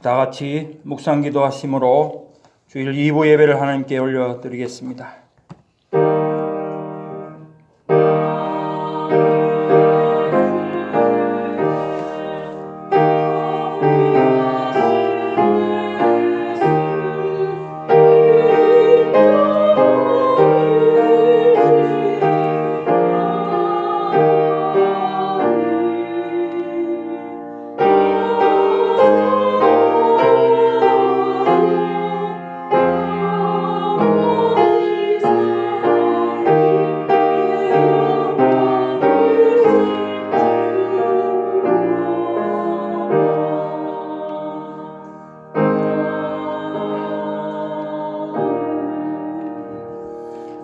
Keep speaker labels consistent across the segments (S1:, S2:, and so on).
S1: 다 같이 묵상기도 하심으로 주일 2부 예배를 하나님께 올려드리겠습니다.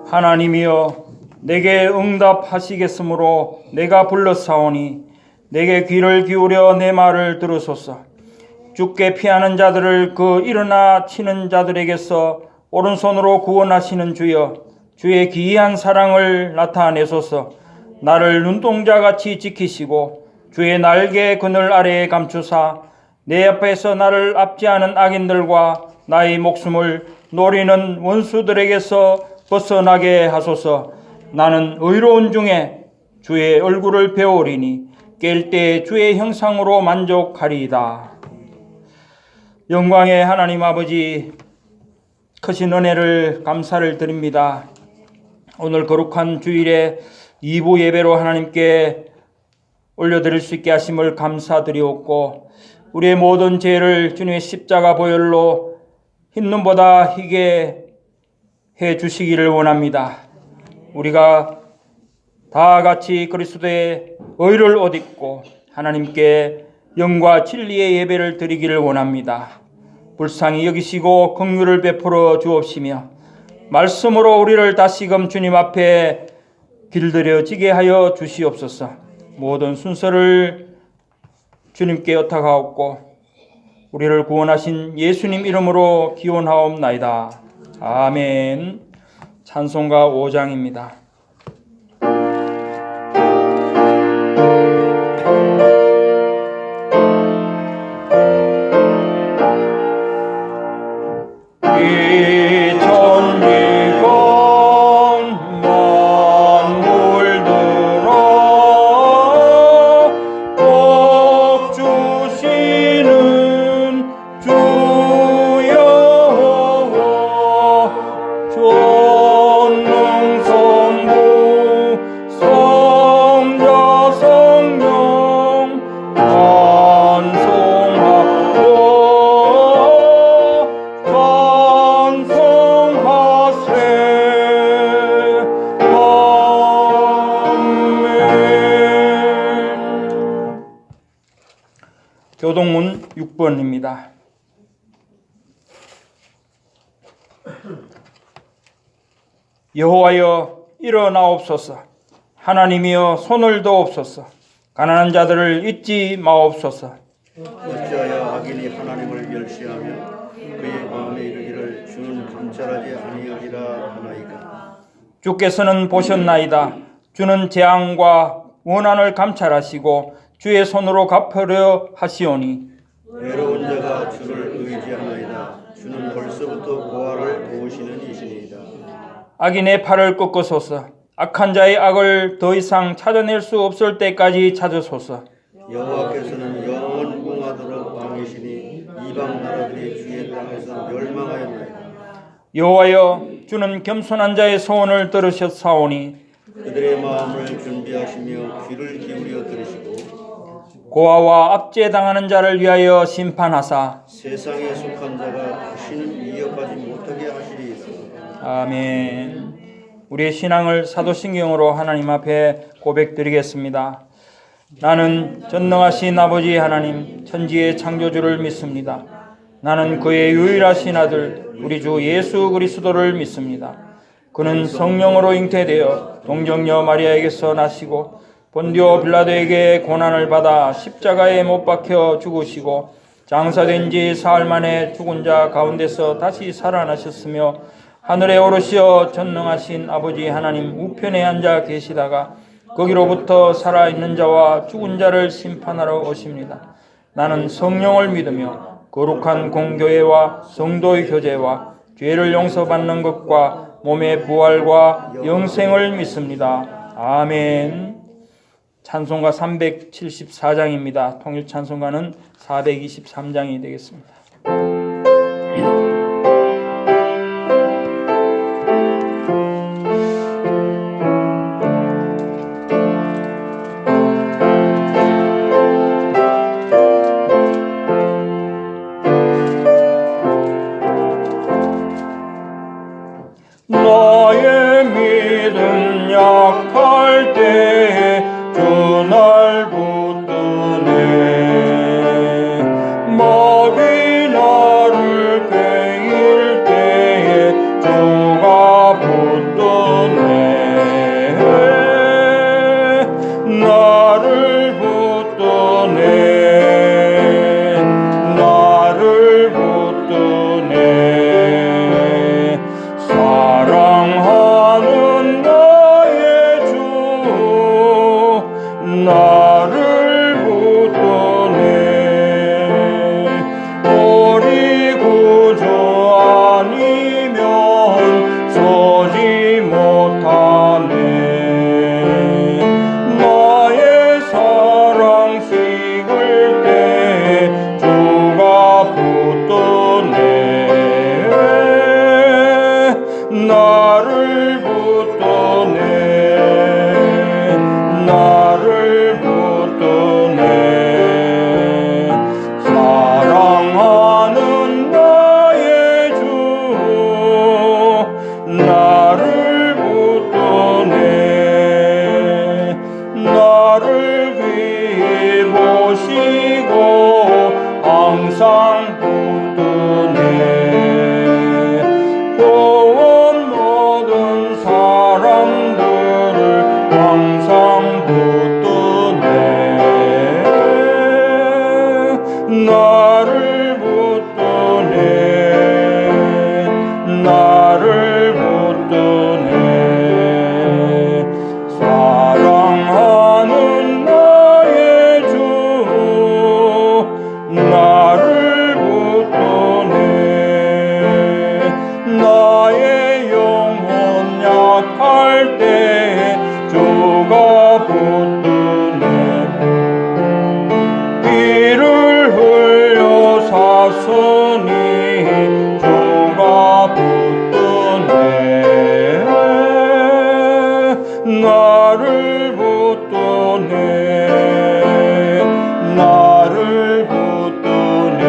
S1: 하나님이여 내게 응답하시겠으므로 내가 불렀사오니 내게 귀를 기울여 내 말을 들으소서. 주께 피하는 자들을 그 일어나 치는 자들에게서 오른손으로 구원하시는 주여, 주의 기이한 사랑을 나타내소서. 나를 눈동자같이 지키시고 주의 날개 그늘 아래에 감추사 내 앞에서 나를 압제하는 악인들과 나의 목숨을 노리는 원수들에게서 벗어나게 하소서. 나는 의로운 중에 주의 얼굴을 배우리니 깰 때 주의 형상으로 만족하리이다. 영광의 하나님 아버지, 크신 은혜를 감사를 드립니다. 오늘 거룩한 주일에 2부 예배로 하나님께 올려드릴 수 있게 하심을 감사드리옵고, 우리의 모든 죄를 주님의 십자가 보혈로 흰눈보다 희게 해 주시기를 원합니다. 우리가 다 같이 그리스도의 의를 옷 입고 하나님께 영과 진리의 예배를 드리기를 원합니다. 불쌍히 여기시고 긍휼을 베풀어 주옵시며 말씀으로 우리를 다시금 주님 앞에 길들여지게 하여 주시옵소서. 모든 순서를 주님께 의탁하옵고 우리를 구원하신 예수님 이름으로 기원하옵나이다. 아멘. 찬송가 5장입니다. 교동문 6번입니다. 여호와여 일어나옵소서. 하나님이여 손을 도옵소서. 가난한 자들을 잊지 마옵소서.
S2: 어찌하여 악인이 하나님을 멸시하며 그의 마음에 이르기를 주는 감찰하지 아니하리라 하나이까.
S1: 주께서는 보셨나이다. 주는 재앙과 원한을 감찰하시고 주의 손으로 갚으려 하시오니
S2: 외로운 자가 주를 의지하나이다. 주는 벌써부터 고아를 도우시는 이시니이다.
S1: 악인의 팔을 꺾으소서. 악한 자의 악을 더 이상 찾아낼 수 없을 때까지 찾으소서.
S2: 여호와께서는 영원 무궁하도록 왕이시니 이방 나라들이 주의 땅에서 멸망하였나이다.
S1: 여호와여 주는 겸손한 자의 소원을 들으셨사오니
S2: 그들의 마음을 준비하시며 귀를 기울여 들으시고
S1: 고아와 압제당하는 자를 위하여 심판하사
S2: 세상에 속한 자가 다시는 위협하지 못하게 하시리이다.
S1: 아멘. 우리의 신앙을 사도신경으로 하나님 앞에 고백드리겠습니다. 나는 전능하신 아버지 하나님 천지의 창조주를 믿습니다. 나는 그의 유일하신 아들 우리 주 예수 그리스도를 믿습니다. 그는 성령으로 잉태되어 동정녀 마리아에게서 나시고 본디오 빌라도에게 고난을 받아 십자가에 못 박혀 죽으시고 장사된 지 사흘 만에 죽은 자 가운데서 다시 살아나셨으며 하늘에 오르시어 전능하신 아버지 하나님 우편에 앉아 계시다가 거기로부터 살아있는 자와 죽은 자를 심판하러 오십니다. 나는 성령을 믿으며 거룩한 공교회와 성도의 교제와 죄를 용서받는 것과 몸의 부활과 영생을 믿습니다. 아멘. 찬송가 374장입니다. 통일 찬송가는 423장이 되겠습니다. 나의 믿음 약할 때에 주 날 붙드네. 마귀 나를 꾀일 때에 주가 붙드네. 나를 붙드네. 나를 붙드네. 사랑하는 나의 주 나를 붙드네. 우리 구주 아니면 서지 못하네. 나의 사랑 식을 때 주가 붙드네. 나를 붙드네. 나를 붙드네. 사랑하는 나의 주 나를 붙드네. 나를 귀히 보시고 항상 붙드네. 구원 모든 사람들을 항상 붙드네. 나를 붙드네. 나를 붙드네. 사랑하는 나의 주 나를 붙드네. 나의 영혼 약할 때 주가 붙드네. 피를 흘려 샀으니 주가 붙드네. 나를 붙드네. 나를 붙드네.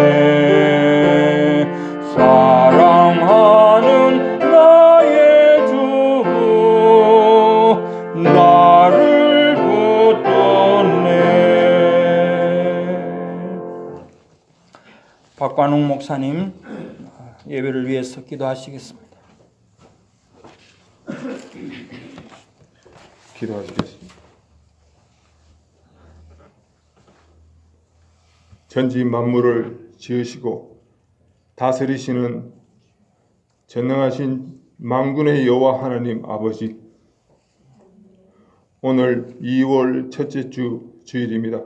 S1: 사랑하는 나의 주 나를 붙드네. 박관웅 목사님 예배를 위해서 기도하시겠습니다.
S3: 기도하시겠습니다. 전지 만물을 지으시고 다스리시는 전능하신 만군의 여호와 하나님 아버지, 오늘 2월 첫째 주 주일입니다.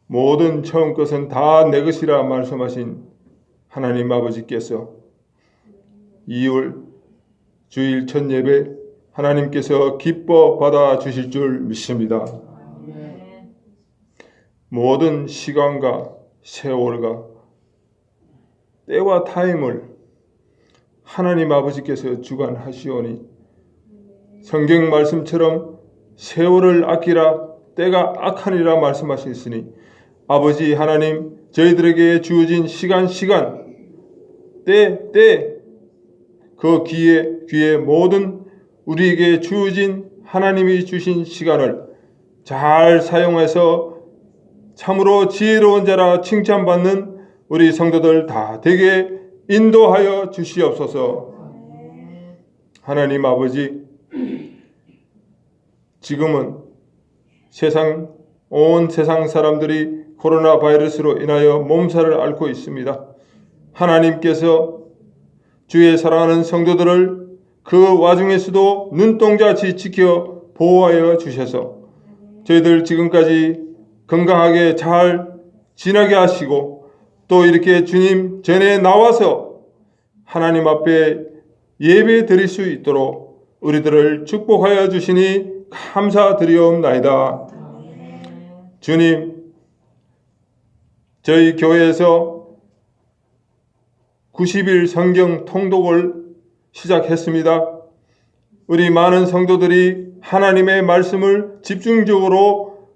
S3: 모든 처음 것은 다 내 것이라 말씀하신 하나님 아버지께서 2월 주일 첫 예배 하나님께서 기뻐 받아 주실 줄 믿습니다. 모든 시간과 세월과 때와 타임을 하나님 아버지께서 주관하시오니 성경 말씀처럼 세월을 아끼라 때가 악하니라 말씀하셨으니 아버지 하나님, 저희들에게 주어진 시간 때 그 귀에 모든 우리에게 주어진 하나님이 주신 시간을 잘 사용해서 참으로 지혜로운 자라 칭찬받는 우리 성도들 다 되게 인도하여 주시옵소서. 하나님 아버지, 지금은 온 세상 사람들이 코로나 바이러스로 인하여 몸살을 앓고 있습니다. 하나님께서 주의 사랑하는 성도들을 그 와중에서도 눈동자같이 지켜 보호하여 주셔서 저희들 지금까지 건강하게 잘 지나게 하시고 또 이렇게 주님 전에 나와서 하나님 앞에 예배 드릴 수 있도록 우리들을 축복하여 주시니 감사드리옵나이다. 주님, 저희 교회에서 90일 성경 통독을 시작했습니다. 우리 많은 성도들이 하나님의 말씀을 집중적으로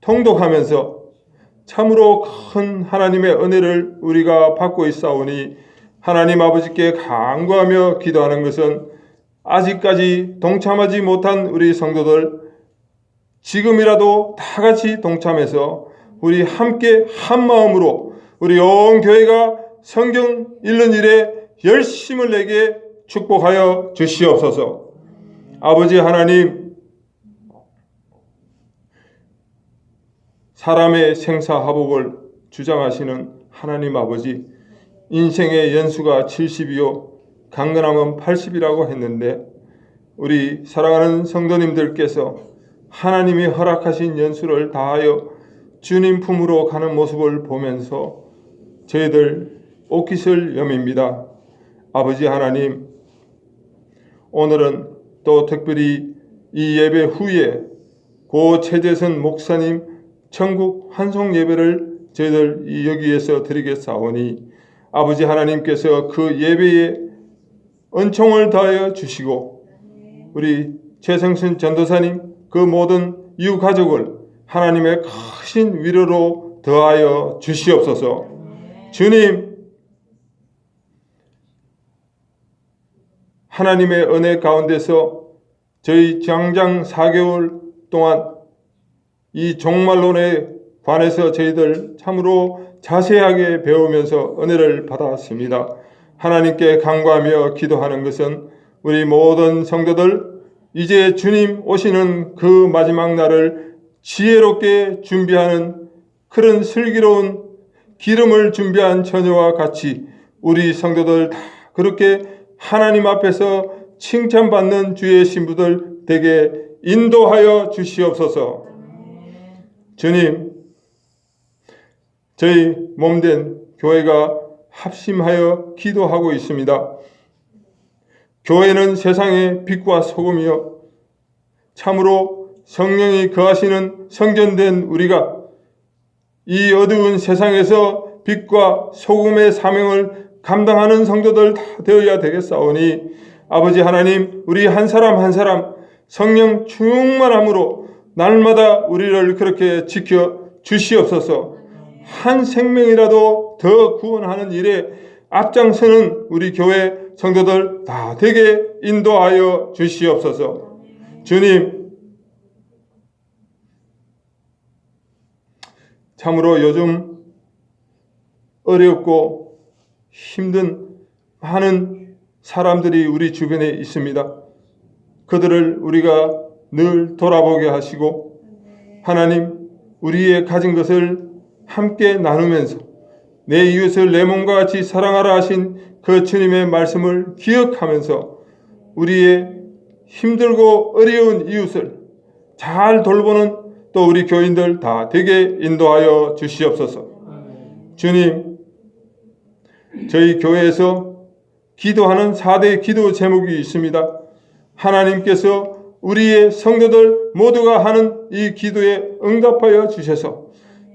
S3: 통독하면서 참으로 큰 하나님의 은혜를 우리가 받고 있사오니 하나님 아버지께 간구하며 기도하는 것은 아직까지 동참하지 못한 우리 성도들 지금이라도 다 같이 동참해서 우리 함께 한 마음으로 우리 온 교회가 성경 읽는 일에 열심을 내게 축복하여 주시옵소서. 아버지 하나님, 사람의 생사화복을 주장하시는 하나님 아버지, 인생의 연수가 70이요 강건함은 80이라고 했는데 우리 사랑하는 성도님들께서 하나님이 허락하신 연수를 다하여 주님 품으로 가는 모습을 보면서 저희들 옷깃을 여밉니다. 아버지 하나님, 오늘은 또 특별히 이 예배 후에 고 최재선 목사님 천국 환송 예배를 저희들 여기에서 드리겠사오니 아버지 하나님께서 그 예배에 은총을 더하여 주시고 우리 최성순 전도사님 그 모든 이웃 가족을 하나님의 크신 위로로 더하여 주시옵소서. 주님, 하나님의 은혜 가운데서 저희 장장 4개월 동안 이 종말론에 관해서 저희들 참으로 자세하게 배우면서 은혜를 받았습니다. 하나님께 간구하며 기도하는 것은 우리 모든 성도들 이제 주님 오시는 그 마지막 날을 지혜롭게 준비하는 그런 슬기로운 기름을 준비한 처녀와 같이 우리 성도들 다 그렇게 하나님 앞에서 칭찬받는 주의 신부들 되게 인도하여 주시옵소서. 주님, 저희 몸된 교회가 합심하여 기도하고 있습니다. 교회는 세상의 빛과 소금이요 참으로 성령이 거하시는 성전된 우리가 이 어두운 세상에서 빛과 소금의 사명을 감당하는 성도들 다 되어야 되겠사오니 아버지 하나님, 우리 한 사람 한 사람 성령 충만함으로 날마다 우리를 그렇게 지켜 주시옵소서. 한 생명이라도 더 구원하는 일에 앞장서는 우리 교회 성도들 다 되게 인도하여 주시옵소서. 주님, 참으로 요즘 어렵고 힘든 많은 사람들이 우리 주변에 있습니다. 그들을 우리가 늘 돌아보게 하시고 하나님, 우리의 가진 것을 함께 나누면서 내 이웃을 내 몸과 같이 사랑하라 하신 그 주님의 말씀을 기억하면서 우리의 힘들고 어려운 이웃을 잘 돌보는 또 우리 교인들 다 되게 인도하여 주시옵소서. 주님, 저희 교회에서 기도하는 4대 기도 제목이 있습니다. 하나님께서 우리의 성도들 모두가 하는 이 기도에 응답하여 주셔서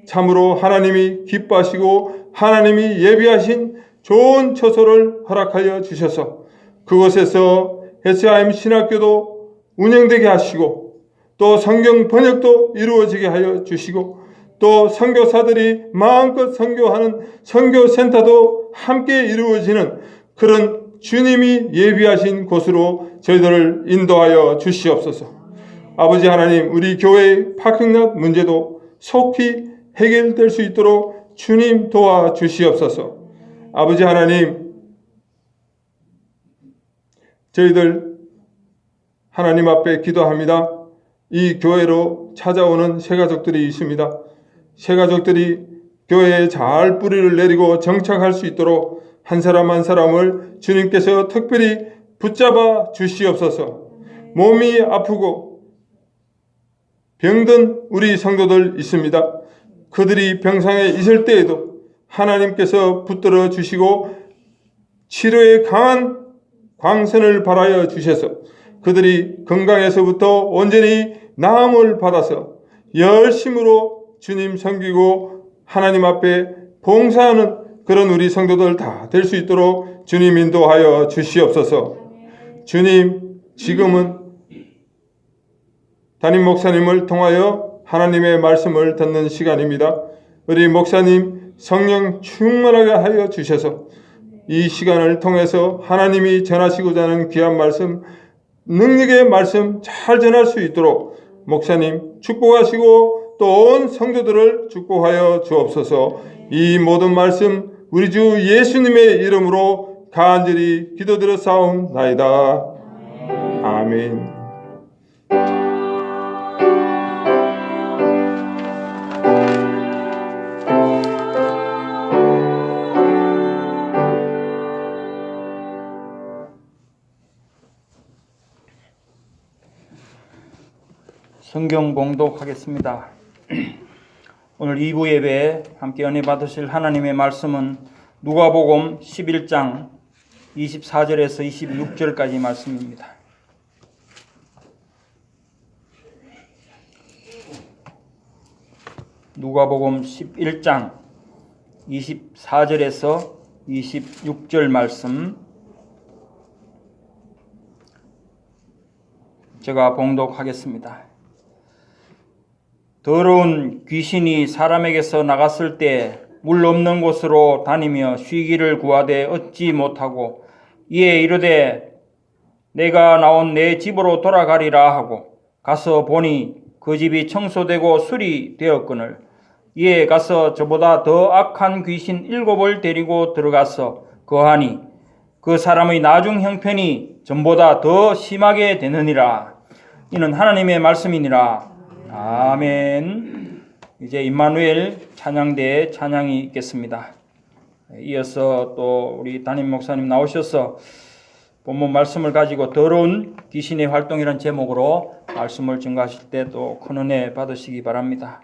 S3: 참으로 하나님이 기뻐하시고 하나님이 예비하신 좋은 처소를 허락하여 주셔서 그곳에서 SIM 신학교도 운영되게 하시고 또 성경 번역도 이루어지게 하여 주시고 또 선교사들이 마음껏 선교하는 선교센터도 함께 이루어지는 그런 주님이 예비하신 곳으로 저희들을 인도하여 주시옵소서. 아버지 하나님, 우리 교회의 파킹lot 문제도 속히 해결될 수 있도록 주님 도와주시옵소서. 아버지 하나님, 저희들 하나님 앞에 기도합니다. 이 교회로 찾아오는 새가족들이 있습니다. 새가족들이 교회에 잘 뿌리를 내리고 정착할 수 있도록 한 사람 한 사람을 주님께서 특별히 붙잡아 주시옵소서. 몸이 아프고 병든 우리 성도들 있습니다. 그들이 병상에 있을 때에도 하나님께서 붙들어 주시고 치료에 강한 광선을 발하여 주셔서 그들이 건강에서부터 온전히 나음을 받아서 열심으로 주님 섬기고 하나님 앞에 봉사하는 그런 우리 성도들 다 될 수 있도록 주님 인도하여 주시옵소서. 주님, 지금은 담임 목사님을 통하여 하나님의 말씀을 듣는 시간입니다. 우리 목사님 성령 충만하게 하여 주셔서 이 시간을 통해서 하나님이 전하시고자 하는 귀한 말씀, 능력의 말씀 잘 전할 수 있도록 목사님 축복하시고 또 온 성도들을 축복하여 주옵소서. 이 모든 말씀 우리 주 예수님의 이름으로 간절히 기도드려 싸움나이다. 아멘.
S1: 성경 봉독하겠습니다. 오늘 2부 예배에 함께 은혜 받으실 하나님의 말씀은 누가복음 11장 24절에서 26절까지 말씀입니다. 누가복음 11장 24절에서 26절 말씀 제가 봉독하겠습니다. 더러운 귀신이 사람에게서 나갔을 때 물 없는 곳으로 다니며 쉬기를 구하되 얻지 못하고 이에 이르되 내가 나온 내 집으로 돌아가리라 하고 가서 보니 그 집이 청소되고 수리되었거늘 이에 가서 저보다 더 악한 귀신 7을 데리고 들어가서 거하니 그 사람의 나중 형편이 전보다 더 심하게 되느니라. 이는 하나님의 말씀이니라. 아멘. 이제 임마누엘 찬양대에 찬양이 있겠습니다. 이어서 또 우리 담임 목사님 나오셔서 본문 말씀을 가지고 더러운 귀신의 활동이라는 제목으로 말씀을 증거하실 때 또 큰 은혜 받으시기 바랍니다.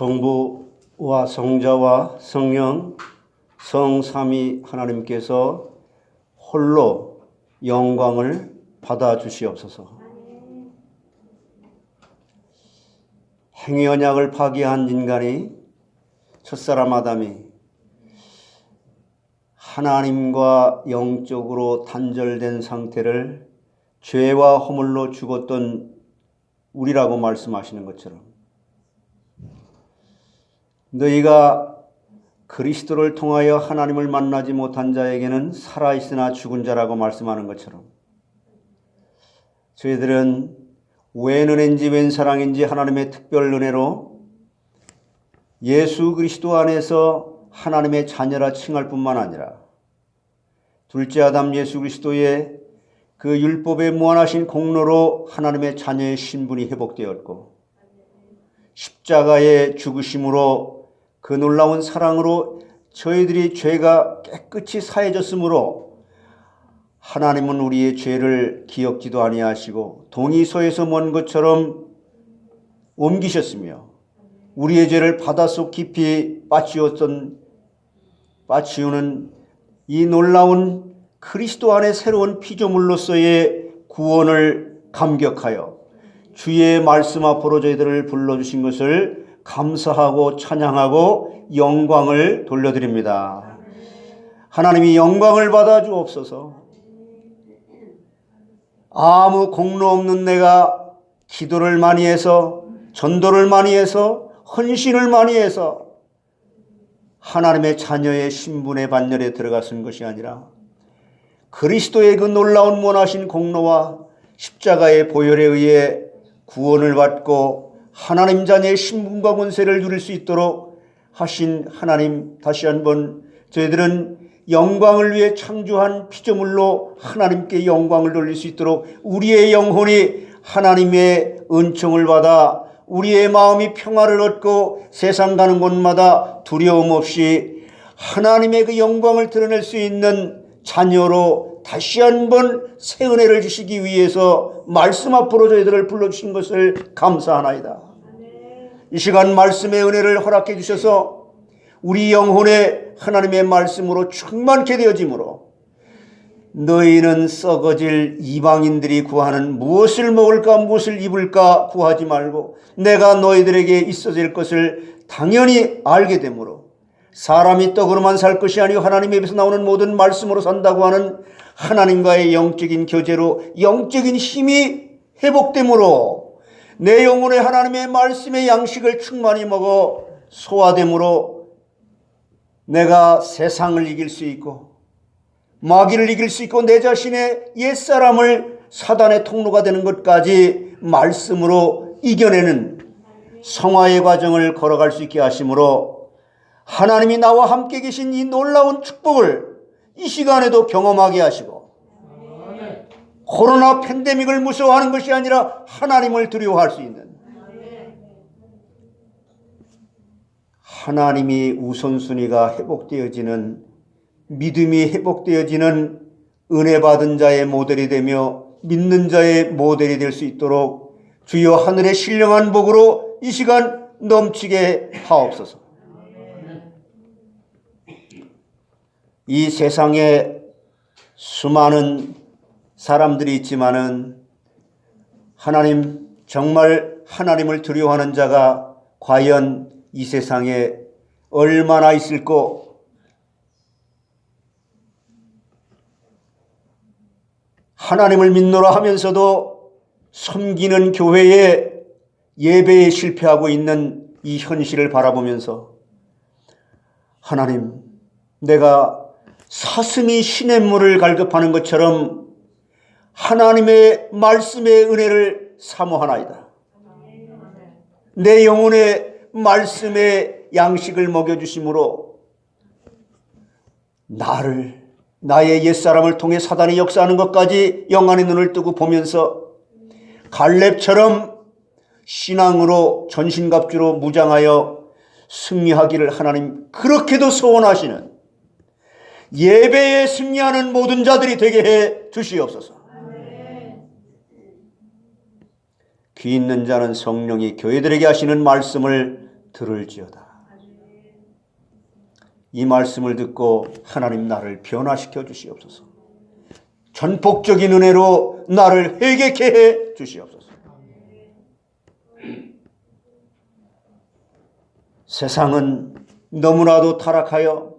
S2: 성부와 성자와 성령 성삼위 하나님께서 홀로 영광을 받아 주시옵소서. 행위 언약을 파기한 인간이, 첫사람 아담이 하나님과 영적으로 단절된 상태를 죄와 허물로 죽었던 우리라고 말씀하시는 것처럼, 너희가 그리스도를 통하여 하나님을 만나지 못한 자에게는 살아있으나 죽은 자라고 말씀하는 것처럼, 저희들은 웬 은혜인지 웬 사랑인지 하나님의 특별 은혜로 예수 그리스도 안에서 하나님의 자녀라 칭할 뿐만 아니라 둘째 아담 예수 그리스도의 그 율법에 무한하신 공로로 하나님의 자녀의 신분이 회복되었고, 십자가의 죽으심으로 그 놀라운 사랑으로 저희들이 죄가 깨끗이 사해졌으므로 하나님은 우리의 죄를 기억지도 아니하시고 동이서에서 먼 것처럼 옮기셨으며, 우리의 죄를 바닷속 깊이 빠치우는 이 놀라운 그리스도 안의 새로운 피조물로서의 구원을 감격하여 주의 말씀 앞으로 저희들을 불러주신 것을 감사하고 찬양하고 영광을 돌려드립니다. 하나님이 영광을 받아 주옵소서. 아무 공로 없는 내가 기도를 많이 해서, 전도를 많이 해서, 헌신을 많이 해서 하나님의 자녀의 신분의 반열에 들어갔은 것이 아니라 그리스도의 그 놀라운 원하신 공로와 십자가의 보혈에 의해 구원을 받고 하나님 자녀의 신분과 권세를 누릴 수 있도록 하신 하나님, 다시 한번 저희들은 영광을 위해 창조한 피조물로 하나님께 영광을 돌릴 수 있도록 우리의 영혼이 하나님의 은총을 받아 우리의 마음이 평화를 얻고 세상 가는 곳마다 두려움 없이 하나님의 그 영광을 드러낼 수 있는 자녀로 다시 한번 새 은혜를 주시기 위해서 말씀 앞으로 저희들을 불러주신 것을 감사하나이다. 이 시간 말씀의 은혜를 허락해 주셔서 우리 영혼에 하나님의 말씀으로 충만케 되어지므로 너희는 썩어질 이방인들이 구하는 무엇을 먹을까 무엇을 입을까 구하지 말고 내가 너희들에게 있어질 것을 당연히 알게 되므로 사람이 떡으로만 살 것이 아니고 하나님의 입에서 나오는 모든 말씀으로 산다고 하는 하나님과의 영적인 교제로 영적인 힘이 회복되므로 내 영혼에 하나님의 말씀의 양식을 충만히 먹어 소화되므로 내가 세상을 이길 수 있고 마귀를 이길 수 있고 내 자신의 옛사람을 사단의 통로가 되는 것까지 말씀으로 이겨내는 성화의 과정을 걸어갈 수 있게 하심으로 하나님이 나와 함께 계신 이 놀라운 축복을 이 시간에도 경험하게 하시고 코로나 팬데믹을 무서워하는 것이 아니라 하나님을 두려워할 수 있는 하나님이 우선순위가 회복되어지는 믿음이 회복되어지는 은혜 받은 자의 모델이 되며 믿는 자의 모델이 될 수 있도록 주여 하늘의 신령한 복으로 이 시간 넘치게 하옵소서. 이 세상에 수많은 사람들이 있지만은 하나님, 정말 하나님을 두려워하는 자가 과연 이 세상에 얼마나 있을까? 하나님을 믿노라 하면서도 섬기는 교회에 예배에 실패하고 있는 이 현실을 바라보면서 하나님, 내가 사슴이 시냇물을 갈급하는 것처럼 하나님의 말씀의 은혜를 사모하나이다. 내 영혼의 말씀의 양식을 먹여주심으로 나의 옛사람을 통해 사단이 역사하는 것까지 영안의 눈을 뜨고 보면서 갈렙처럼 신앙으로 전신갑주로 무장하여 승리하기를 하나님 그렇게도 소원하시는 예배에 승리하는 모든 자들이 되게 해 주시옵소서. 귀 있는 자는 성령이 교회들에게 하시는 말씀을 들을지어다. 이 말씀을 듣고 하나님 나를 변화시켜 주시옵소서. 전폭적인 은혜로 나를 회개케 해 주시옵소서. 세상은 너무나도 타락하여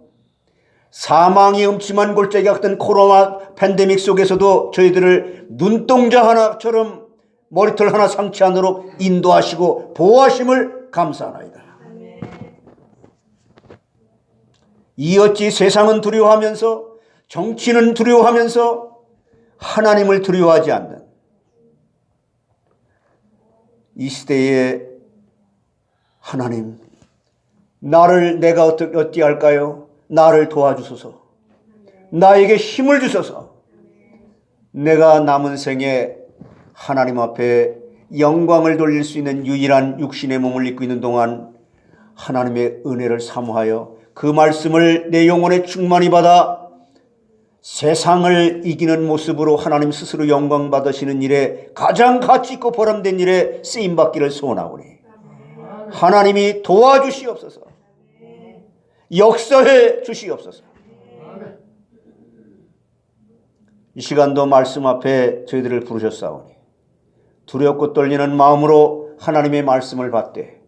S2: 사망이 음침한 골짜기 같은 코로나 팬데믹 속에서도 저희들을 눈동자 하나처럼 머리털 하나 상치 않도록 인도하시고 보호하심을 감사하나이다. 이 어찌 세상은 두려워하면서 정치는 두려워하면서 하나님을 두려워하지 않는 이 시대에 하나님, 나를 내가 어찌할까요? 나를 도와주소서. 나에게 힘을 주소서. 내가 남은 생에 하나님 앞에 영광을 돌릴 수 있는 유일한 육신의 몸을 입고 있는 동안 하나님의 은혜를 사모하여 그 말씀을 내 영혼에 충만히 받아 세상을 이기는 모습으로 하나님 스스로 영광 받으시는 일에 가장 가치 있고 보람된 일에 쓰임받기를 소원하오니 하나님이 도와주시옵소서. 역사해 주시옵소서. 이 시간도 말씀 앞에 저희들을 부르셨사오니 두렵고 떨리는 마음으로 하나님의 말씀을 받되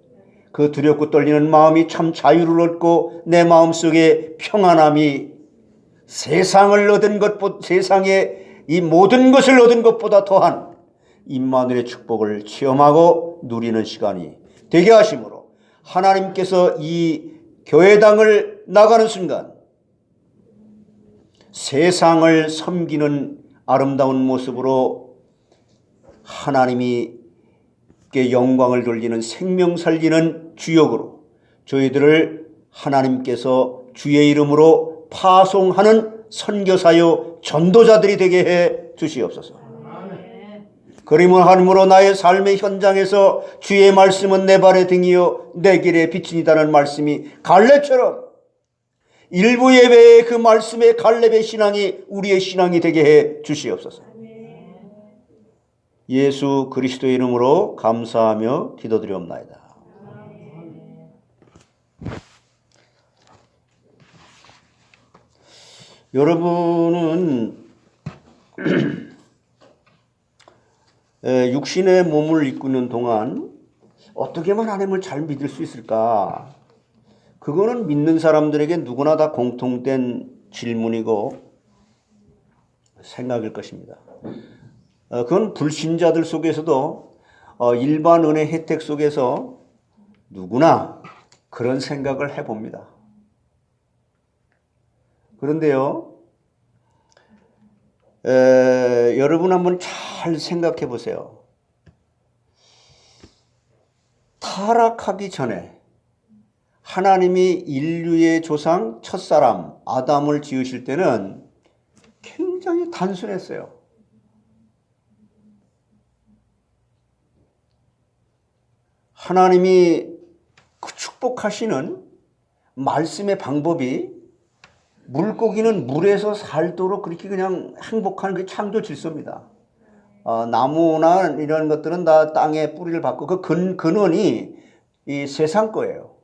S2: 그 두렵고 떨리는 마음이 참 자유를 얻고 내 마음속에 평안함이 세상을 얻은 것보다 세상의 이 모든 것을 얻은 것보다 더한 임마누엘의 축복을 체험하고 누리는 시간이 되게 하심으로 하나님께서 이 교회당을 나가는 순간 세상을 섬기는 아름다운 모습으로 하나님이 영광을 돌리는 생명 살리는 주역으로 저희들을 하나님께서 주의 이름으로 파송하는 선교사요 전도자들이 되게 해 주시옵소서. 그림을 하늘로 나의 삶의 현장에서 주의 말씀은 내 발의 등이요 내 길의 빛이니다는 말씀이 갈렙처럼 일부 예배의 그 말씀의 갈렙의 신앙이 우리의 신앙이 되게 해 주시옵소서. 예수 그리스도의 이름으로 감사하며 기도드리옵나이다. 여러분은 육신의 몸을 입고 있는 동안 어떻게만 하나님을 잘 믿을 수 있을까? 그거는 믿는 사람들에게 누구나 다 공통된 질문이고 생각일 것입니다. 그건 불신자들 속에서도 일반 은혜 혜택 속에서 누구나 그런 생각을 해봅니다. 그런데요, 여러분 한번 잘 생각해 보세요. 타락하기 전에 하나님이 인류의 조상 첫사람 아담을 지으실 때는 굉장히 단순했어요. 하나님이 그 축복하시는 말씀의 방법이 물고기는 물에서 살도록 그렇게 그냥 행복한 그 창조 질서입니다. 나무나 이런 것들은 다 땅에 뿌리를 받고 그 근원이 이 세상 거예요.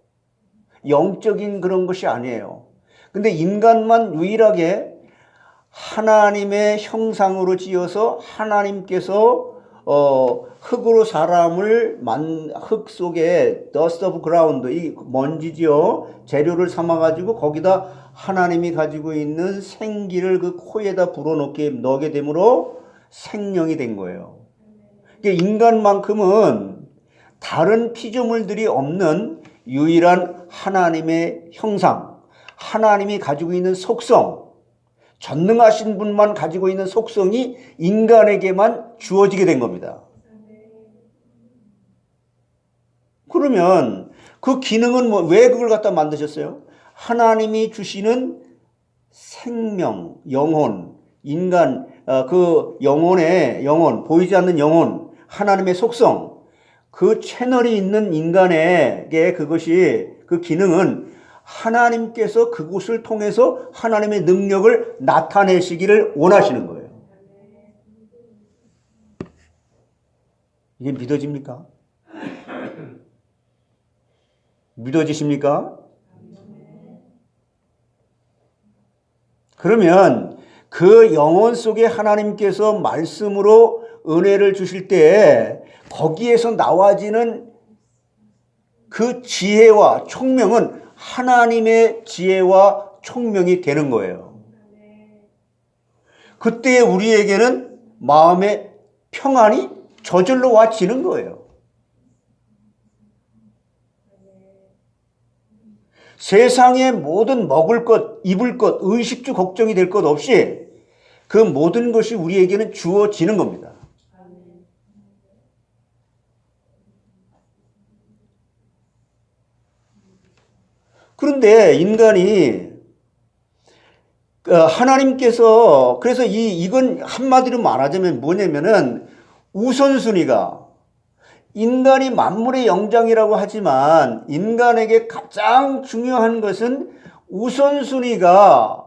S2: 영적인 그런 것이 아니에요. 근데 인간만 유일하게 하나님의 형상으로 지어서 하나님께서 흙으로 사람을 흙 속에 dust of ground, 이 먼지지요. 재료를 삼아가지고 거기다 하나님이 가지고 있는 생기를 그 코에다 넣게 되므로 생명이 된 거예요. 그러니까 인간만큼은 다른 피조물들이 없는 유일한 하나님의 형상, 하나님이 가지고 있는 속성, 전능하신 분만 가지고 있는 속성이 인간에게만 주어지게 된 겁니다. 그러면 그 기능은 왜 그걸 갖다 만드셨어요? 하나님이 주시는 생명, 영혼, 인간, 그 영혼, 보이지 않는 영혼, 하나님의 속성, 그 채널이 있는 인간에게 그것이, 그 기능은 하나님께서 그곳을 통해서 하나님의 능력을 나타내시기를 원하시는 거예요. 이게 믿어집니까? 믿어지십니까? 그러면 그 영혼 속에 하나님께서 말씀으로 은혜를 주실 때 거기에서 나와지는 그 지혜와 총명은 하나님의 지혜와 총명이 되는 거예요. 그때 우리에게는 마음의 평안이 저절로 와지는 거예요. 세상의 모든 먹을 것, 입을 것, 의식주 걱정이 될 것 없이 그 모든 것이 우리에게는 주어지는 겁니다. 그런데 인간이 하나님께서 그래서 이건 한마디로 말하자면 뭐냐면은 우선순위가 인간이 만물의 영장이라고 하지만 인간에게 가장 중요한 것은 우선순위가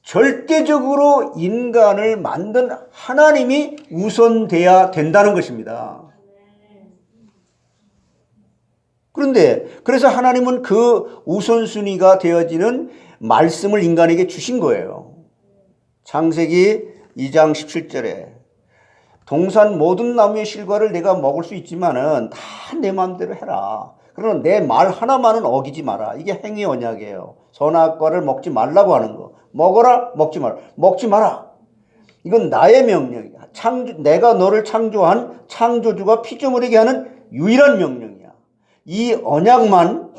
S2: 절대적으로 인간을 만든 하나님이 우선돼야 된다는 것입니다. 그런데 그래서 하나님은 그 우선순위가 되어지는 말씀을 인간에게 주신 거예요. 창세기 2장 17절에 동산 모든 나무의 실과를 내가 먹을 수 있지만은 다 내 마음대로 해라. 그러나 내 말 하나만은 어기지 마라. 이게 행위 언약이에요. 선악과를 먹지 말라고 하는 거. 먹어라, 먹지 마라. 먹지 마라. 이건 나의 명령이야. 내가 너를 창조한 창조주가 피조물에게 하는 유일한 명령이야. 이 언약만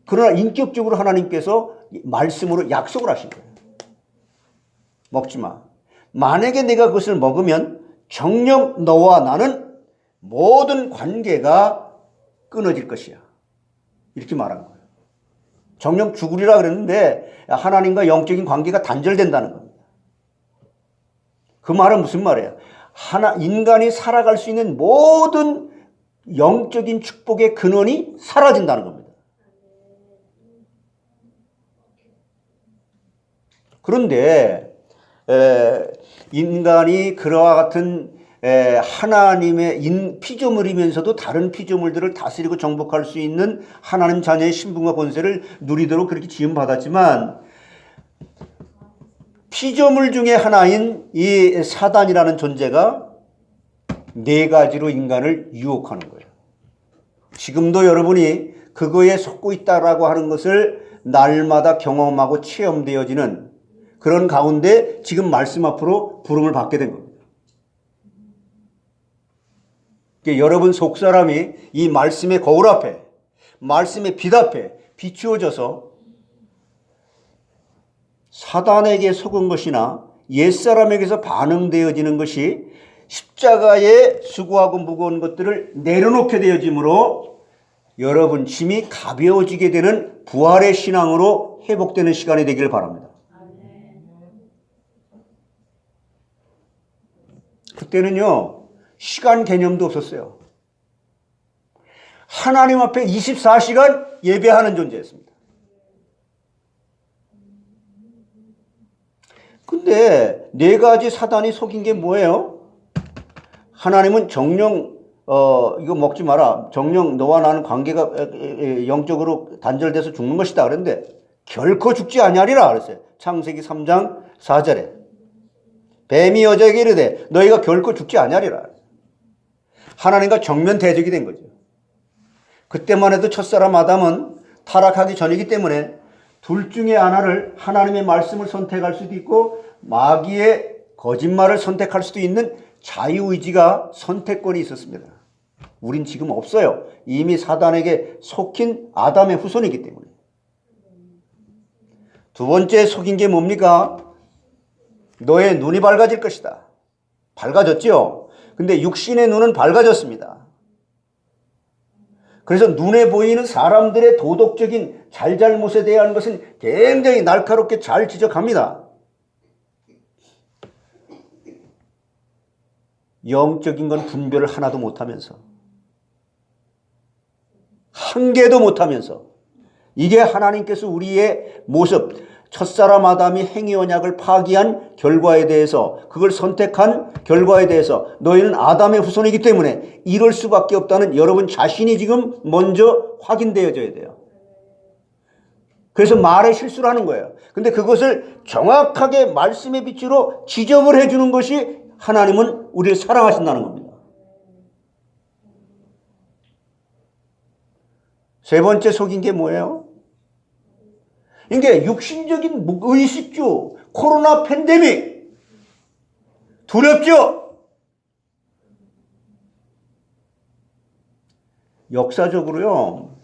S2: 그러나 인격적으로 하나님께서 말씀으로 약속을 하신 거예요. 먹지 마. 만약에 내가 그것을 먹으면 정녕 너와 나는 모든 관계가 끊어질 것이야. 이렇게 말한 거예요. 정녕 죽으리라 그랬는데 하나님과 영적인 관계가 단절된다는 겁니다. 그 말은 무슨 말이에요? 인간이 살아갈 수 있는 모든 영적인 축복의 근원이 사라진다는 겁니다. 그런데 인간이 그와 같은 하나님의 피조물이면서도 다른 피조물들을 다스리고 정복할 수 있는 하나님 자녀의 신분과 권세를 누리도록 그렇게 지음받았지만 피조물 중에 하나인 이 사단이라는 존재가 네 가지로 인간을 유혹하는 거예요. 지금도 여러분이 그거에 속고 있다라고 하는 것을 날마다 경험하고 체험되어지는 그런 가운데 지금 말씀 앞으로 부름을 받게 된 겁니다. 여러분 속사람이 이 말씀의 거울 앞에, 말씀의 빛 앞에 비추어져서 사단에게 속은 것이나 옛사람에게서 반응되어지는 것이 십자가에 수고하고 무거운 것들을 내려놓게 되어지므로 여러분 짐이 가벼워지게 되는 부활의 신앙으로 회복되는 시간이 되기를 바랍니다. 그때는요 시간 개념도 없었어요. 하나님 앞에 24시간 예배하는 존재였습니다. 근데 네 가지 사단이 속인 게 뭐예요? 하나님은 정령 이거 먹지 마라. 정령 너와 나는 관계가 영적으로 단절돼서 죽는 것이다. 그런데 결코 죽지 아니하리라 그랬어요. 창세기 3장 4절에 뱀이 여자에게 이르되 너희가 결코 죽지 아니하리라. 하나님과 정면 대적이 된 거죠. 그때만 해도 첫사람 아담은 타락하기 전이기 때문에 둘 중에 하나를 하나님의 말씀을 선택할 수도 있고 마귀의 거짓말을 선택할 수도 있는 자유의지가 선택권이 있었습니다. 우린 지금 없어요. 이미 사단에게 속힌 아담의 후손이기 때문에. 두 번째 속인 게 뭡니까? 너의 눈이 밝아질 것이다. 밝아졌죠? 근데 육신의 눈은 밝아졌습니다. 그래서 눈에 보이는 사람들의 도덕적인 잘잘못에 대한 것은 굉장히 날카롭게 잘 지적합니다. 영적인 건 분별을 하나도 못하면서 한 개도 못하면서 이게 하나님께서 우리의 모습 첫사람 아담이 행위 언약을 파기한 결과에 대해서, 그걸 선택한 결과에 대해서 너희는 아담의 후손이기 때문에 이럴 수밖에 없다는 여러분 자신이 지금 먼저 확인되어져야 돼요. 그래서 말에 실수를 하는 거예요. 근데 그것을 정확하게 말씀의 빛으로 지적을 해주는 것이 하나님은 우리를 사랑하신다는 겁니다. 세 번째 속인 게 뭐예요? 이게 육신적인 의식주, 코로나 팬데믹. 두렵죠? 역사적으로요,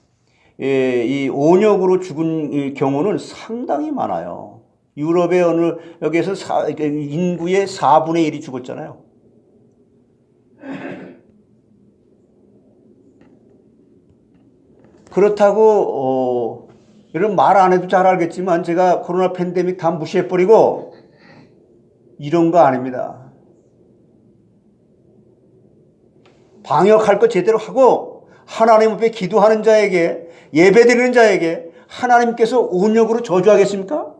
S2: 이 온역으로 죽은 경우는 상당히 많아요. 유럽의 어느 여기에서 인구의 4분의 1이 죽었잖아요. 그렇다고 이런 말 안 해도 잘 알겠지만 제가 코로나 팬데믹 다 무시해버리고 이런 거 아닙니다. 방역할 거 제대로 하고 하나님 앞에 기도하는 자에게, 예배드리는 자에게 하나님께서 온역으로 저주하겠습니까?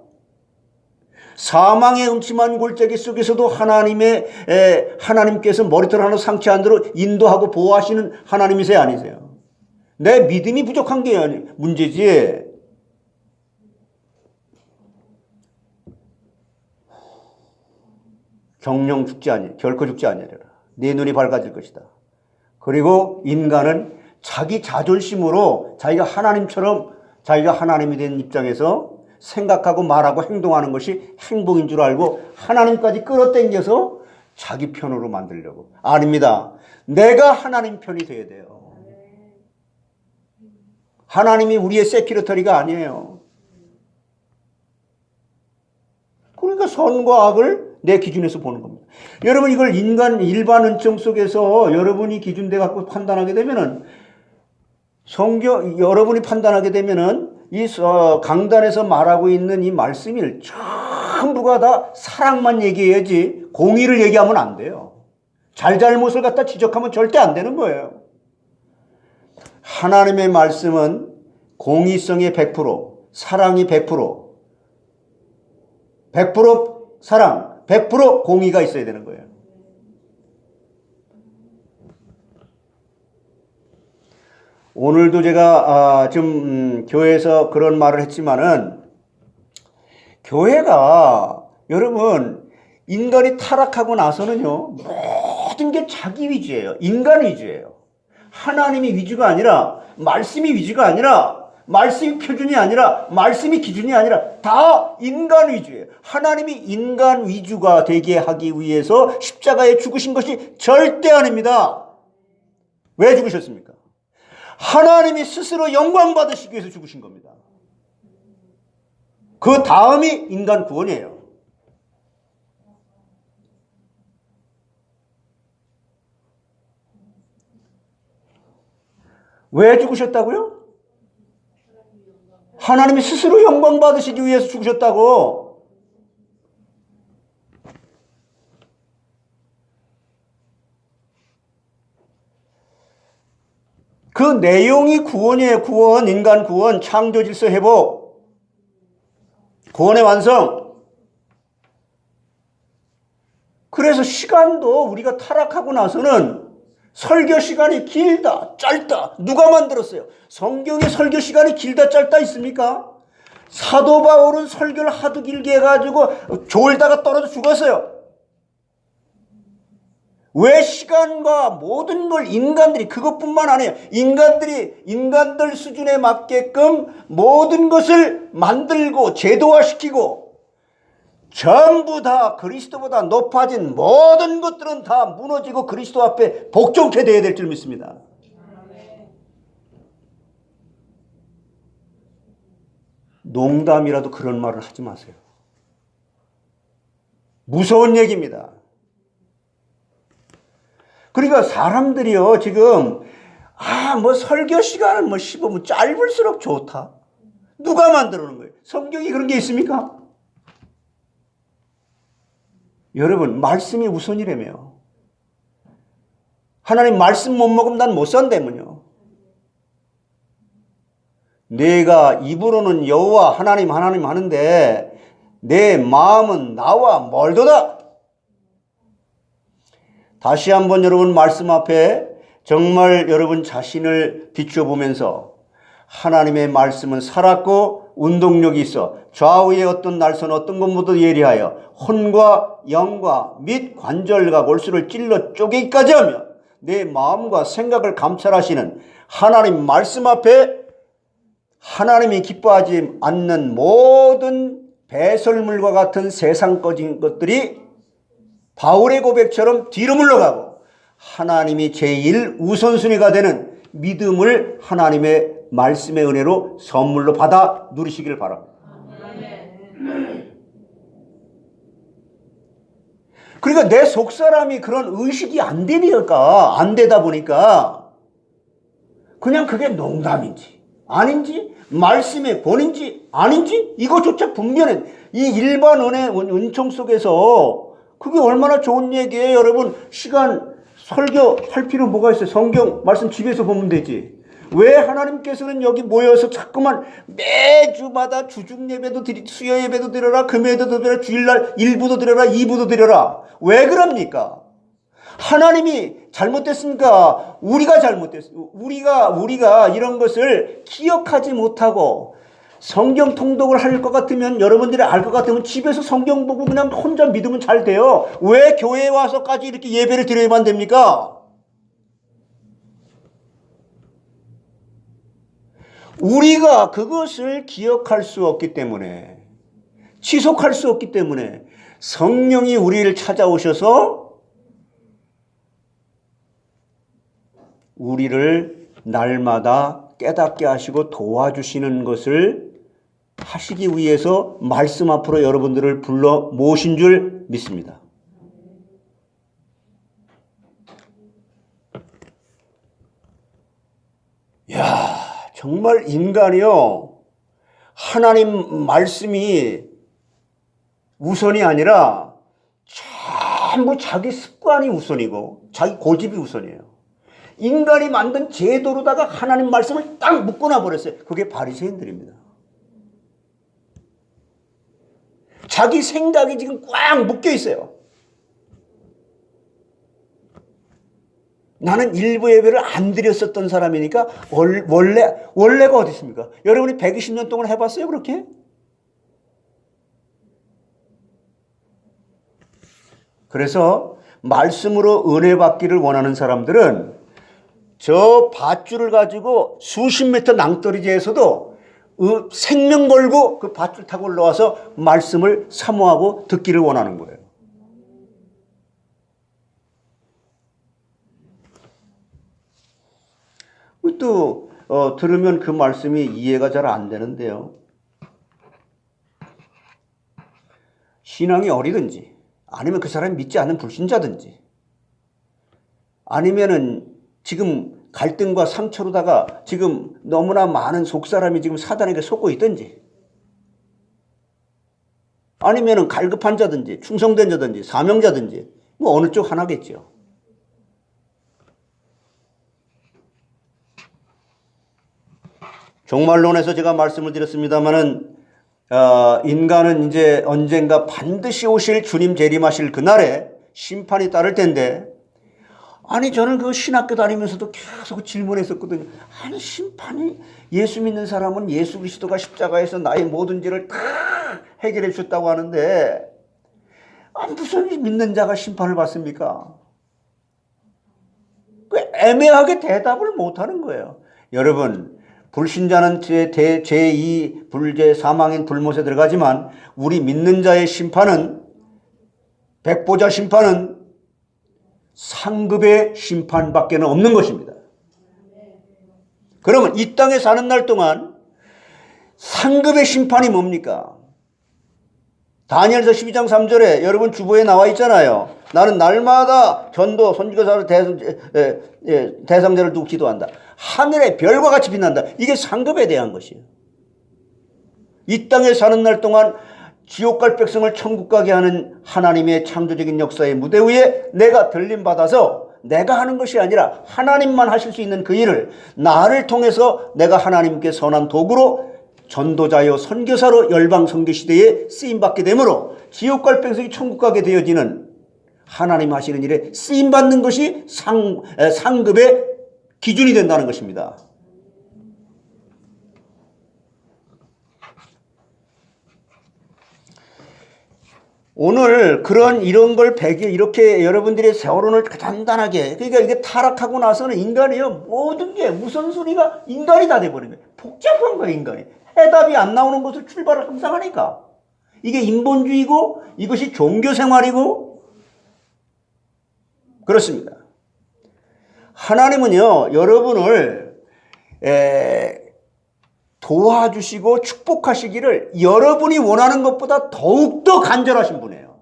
S2: 사망의 음침한 골짜기 속에서도 하나님께서 머리털 하나 상치 않도록 인도하고 보호하시는 하나님이세요, 아니세요? 내 믿음이 부족한 게 문제지. 경영 죽지 아니, 결코 죽지 아니하리라. 네 눈이 밝아질 것이다. 그리고 인간은 자기 자존심으로 자기가 하나님처럼, 자기가 하나님이 된 입장에서 생각하고 말하고 행동하는 것이 행복인 줄 알고 하나님까지 끌어당겨서 자기 편으로 만들려고. 아닙니다. 내가 하나님 편이 돼야 돼요. 하나님이 우리의 세키리터리가 아니에요. 그러니까 선과 악을 내 기준에서 보는 겁니다. 여러분, 이걸 인간 일반 은총 속에서 여러분이 기준대 갖고 판단하게 되면은, 여러분이 판단하게 되면은 이 강단에서 말하고 있는 이 말씀을 전부가 다 사랑만 얘기해야지 공의를 얘기하면 안 돼요. 잘잘못을 갖다 지적하면 절대 안 되는 거예요. 하나님의 말씀은 공의성의 100%, 사랑이 100%, 100% 사랑, 100% 공의가 있어야 되는 거예요. 오늘도 제가 좀 교회에서 그런 말을 했지만은, 교회가 여러분 인간이 타락하고 나서는요, 모든 게 자기 위주예요. 인간 위주예요. 하나님이 위주가 아니라, 말씀이 위주가 아니라, 말씀이 표준이 아니라, 말씀이 기준이 아니라 다 인간 위주예요. 하나님이 인간 위주가 되게 하기 위해서 십자가에 죽으신 것이 절대 아닙니다. 왜 죽으셨습니까? 하나님이 스스로 영광 받으시기 위해서 죽으신 겁니다. 그 다음이 인간 구원이에요. 왜 죽으셨다고요? 하나님이 스스로 영광 받으시기 위해서 죽으셨다고. 그 내용이 구원이에요. 구원, 인간 구원, 창조 질서 회복, 구원의 완성. 그래서 시간도 우리가 타락하고 나서는 설교 시간이 길다, 짧다, 누가 만들었어요? 성경에 설교 시간이 길다, 짧다 있습니까? 사도 바울은 설교를 하도 길게 해가지고 졸다가 떨어져 죽었어요. 왜 시간과 모든 걸 인간들이, 그것뿐만 아니에요. 인간들 수준에 맞게끔 모든 것을 만들고 제도화시키고, 전부 다 그리스도보다 높아진 모든 것들은 다 무너지고 그리스도 앞에 복종케 되어야 될 줄 믿습니다. 농담이라도 그런 말을 하지 마세요. 무서운 얘기입니다. 그러니까 사람들이요, 지금 뭐 설교 시간은 뭐 15분 짧을수록 좋다. 누가 만들어 놓은 거예요? 성경이 그런 게 있습니까? 여러분, 말씀이 우선이라며요. 하나님 말씀 못 먹으면 난 못 산다면요. 내가 입으로는 여호와 하나님 하는데 내 마음은 나와 멀도다. 다시 한번 여러분 말씀 앞에 정말 여러분 자신을 비춰보면서 하나님의 말씀은 살았고 운동력이 있어 좌우의 어떤 날선 어떤 것보다 예리하여 혼과 영과 및 관절과 골수를 찔러 쪼개기까지 하며 내 마음과 생각을 감찰하시는 하나님 말씀 앞에 하나님이 기뻐하지 않는 모든 배설물과 같은 세상적인 것들이 바울의 고백처럼 뒤로 물러가고 하나님이 제일 우선순위가 되는 믿음을 하나님의 말씀의 은혜로 선물로 받아 누리시기를 바랍니다. 그러니까 내 속사람이 그런 의식이 안 되다 보니까 그냥 그게 농담인지 아닌지 말씀의 본인지 아닌지 이것조차 분별은 이 일반 은총 속에서 그게 얼마나 좋은 얘기예요. 여러분 시간 설교할 필요 뭐가 있어요. 성경 말씀 집에서 보면 되지. 왜 하나님께서는 여기 모여서 자꾸만 매주마다 주중 예배도 수요 예배도 드려라, 금요 예배도 드려라, 주일날 1부도 드려라, 2부도 드려라. 왜 그럽니까? 하나님이 잘못됐습니까? 우리가 잘못됐습니다. 우리가 이런 것을 기억하지 못하고 성경 통독을 할 것 같으면 여러분들이 알 것 같으면 집에서 성경 보고 그냥 혼자 믿으면 잘 돼요. 왜 교회에 와서까지 이렇게 예배를 드려야만 됩니까? 우리가 그것을 기억할 수 없기 때문에 지속할 수 없기 때문에 성령이 우리를 찾아오셔서 우리를 날마다 깨닫게 하시고 도와주시는 것을 하시기 위해서 말씀 앞으로 여러분들을 불러 모신 줄 믿습니다. 야, 정말 인간이요. 하나님 말씀이 우선이 아니라 전부 자기 습관이 우선이고 자기 고집이 우선이에요. 인간이 만든 제도로다가 하나님 말씀을 딱 묶어놔 버렸어요. 그게 바리새인들입니다. 자기 생각이 지금 꽉 묶여 있어요. 나는 일부 예배를 안 드렸었던 사람이니까 원래가 어디 있습니까? 여러분이 120년 동안 해봤어요 그렇게? 그래서 말씀으로 은혜 받기를 원하는 사람들은 저 밧줄을 가지고 수십 미터 낭떠러지에서도 생명 걸고 그 밧줄 타고 올라와서 말씀을 사모하고 듣기를 원하는 거예요. 또 들으면 그 말씀이 이해가 잘 안 되는데요. 신앙이 어리든지 아니면 그 사람이 믿지 않는 불신자든지 아니면은 지금 갈등과 상처로다가 지금 너무나 많은 속사람이 지금 사단에게 속고 있든지 아니면은 갈급한 자든지 충성된 자든지 사명자든지 뭐 어느 쪽 하나겠죠. 종말론에서 제가 말씀을 드렸습니다마는 인간은 이제 언젠가 반드시 오실 주님 재림하실 그날에 심판이 따를 텐데 아니 저는 그 신학교 다니면서도 계속 질문했었거든요. 아니 심판이 예수 믿는 사람은 예수 그리스도가 십자가에서 나의 모든 죄를 다 해결해 주셨다고 하는데 무슨 믿는 자가 심판을 받습니까? 애매하게 대답을 못하는 거예요. 여러분 불신자는 제2 불제 사망인 불못에 들어가지만 우리 믿는 자의 심판은 백보자 심판은 상급의 심판밖에 없는 것입니다. 그러면 이 땅에 사는 날 동안 상급의 심판이 뭡니까? 다니엘서 12장 3절에 여러분 주보에 나와 있잖아요. 나는 날마다 전도 선지자를 대상자를 두고 기도한다. 하늘의 별과 같이 빛난다. 이게 상급에 대한 것이에요. 이 땅에 사는 날 동안 지옥 갈 백성을 천국 가게 하는 하나님의 창조적인 역사의 무대 위에 내가 들림받아서 내가 하는 것이 아니라 하나님만 하실 수 있는 그 일을 나를 통해서 내가 하나님께 선한 도구로 전도자요 선교사로 열방 선교 시대에 쓰임받게 되므로 지옥 갈 뺑소니 천국 가게 되어지는 하나님 하시는 일에 쓰임받는 것이 상급의 기준이 된다는 것입니다. 오늘 이런 걸 이렇게 여러분들의 세월론을 간단하게, 그러니까 이게 타락하고 나서는 인간이요, 모든 게 우선순위가 인간이 다 돼버린 거예요. 복잡한 거예요, 인간이. 해답이 안 나오는 것을 출발을 항상 하니까. 이게 인본주의고, 이것이 종교생활이고, 그렇습니다. 하나님은요, 여러분을, 도와주시고 축복하시기를 여러분이 원하는 것보다 더욱더 간절하신 분이에요.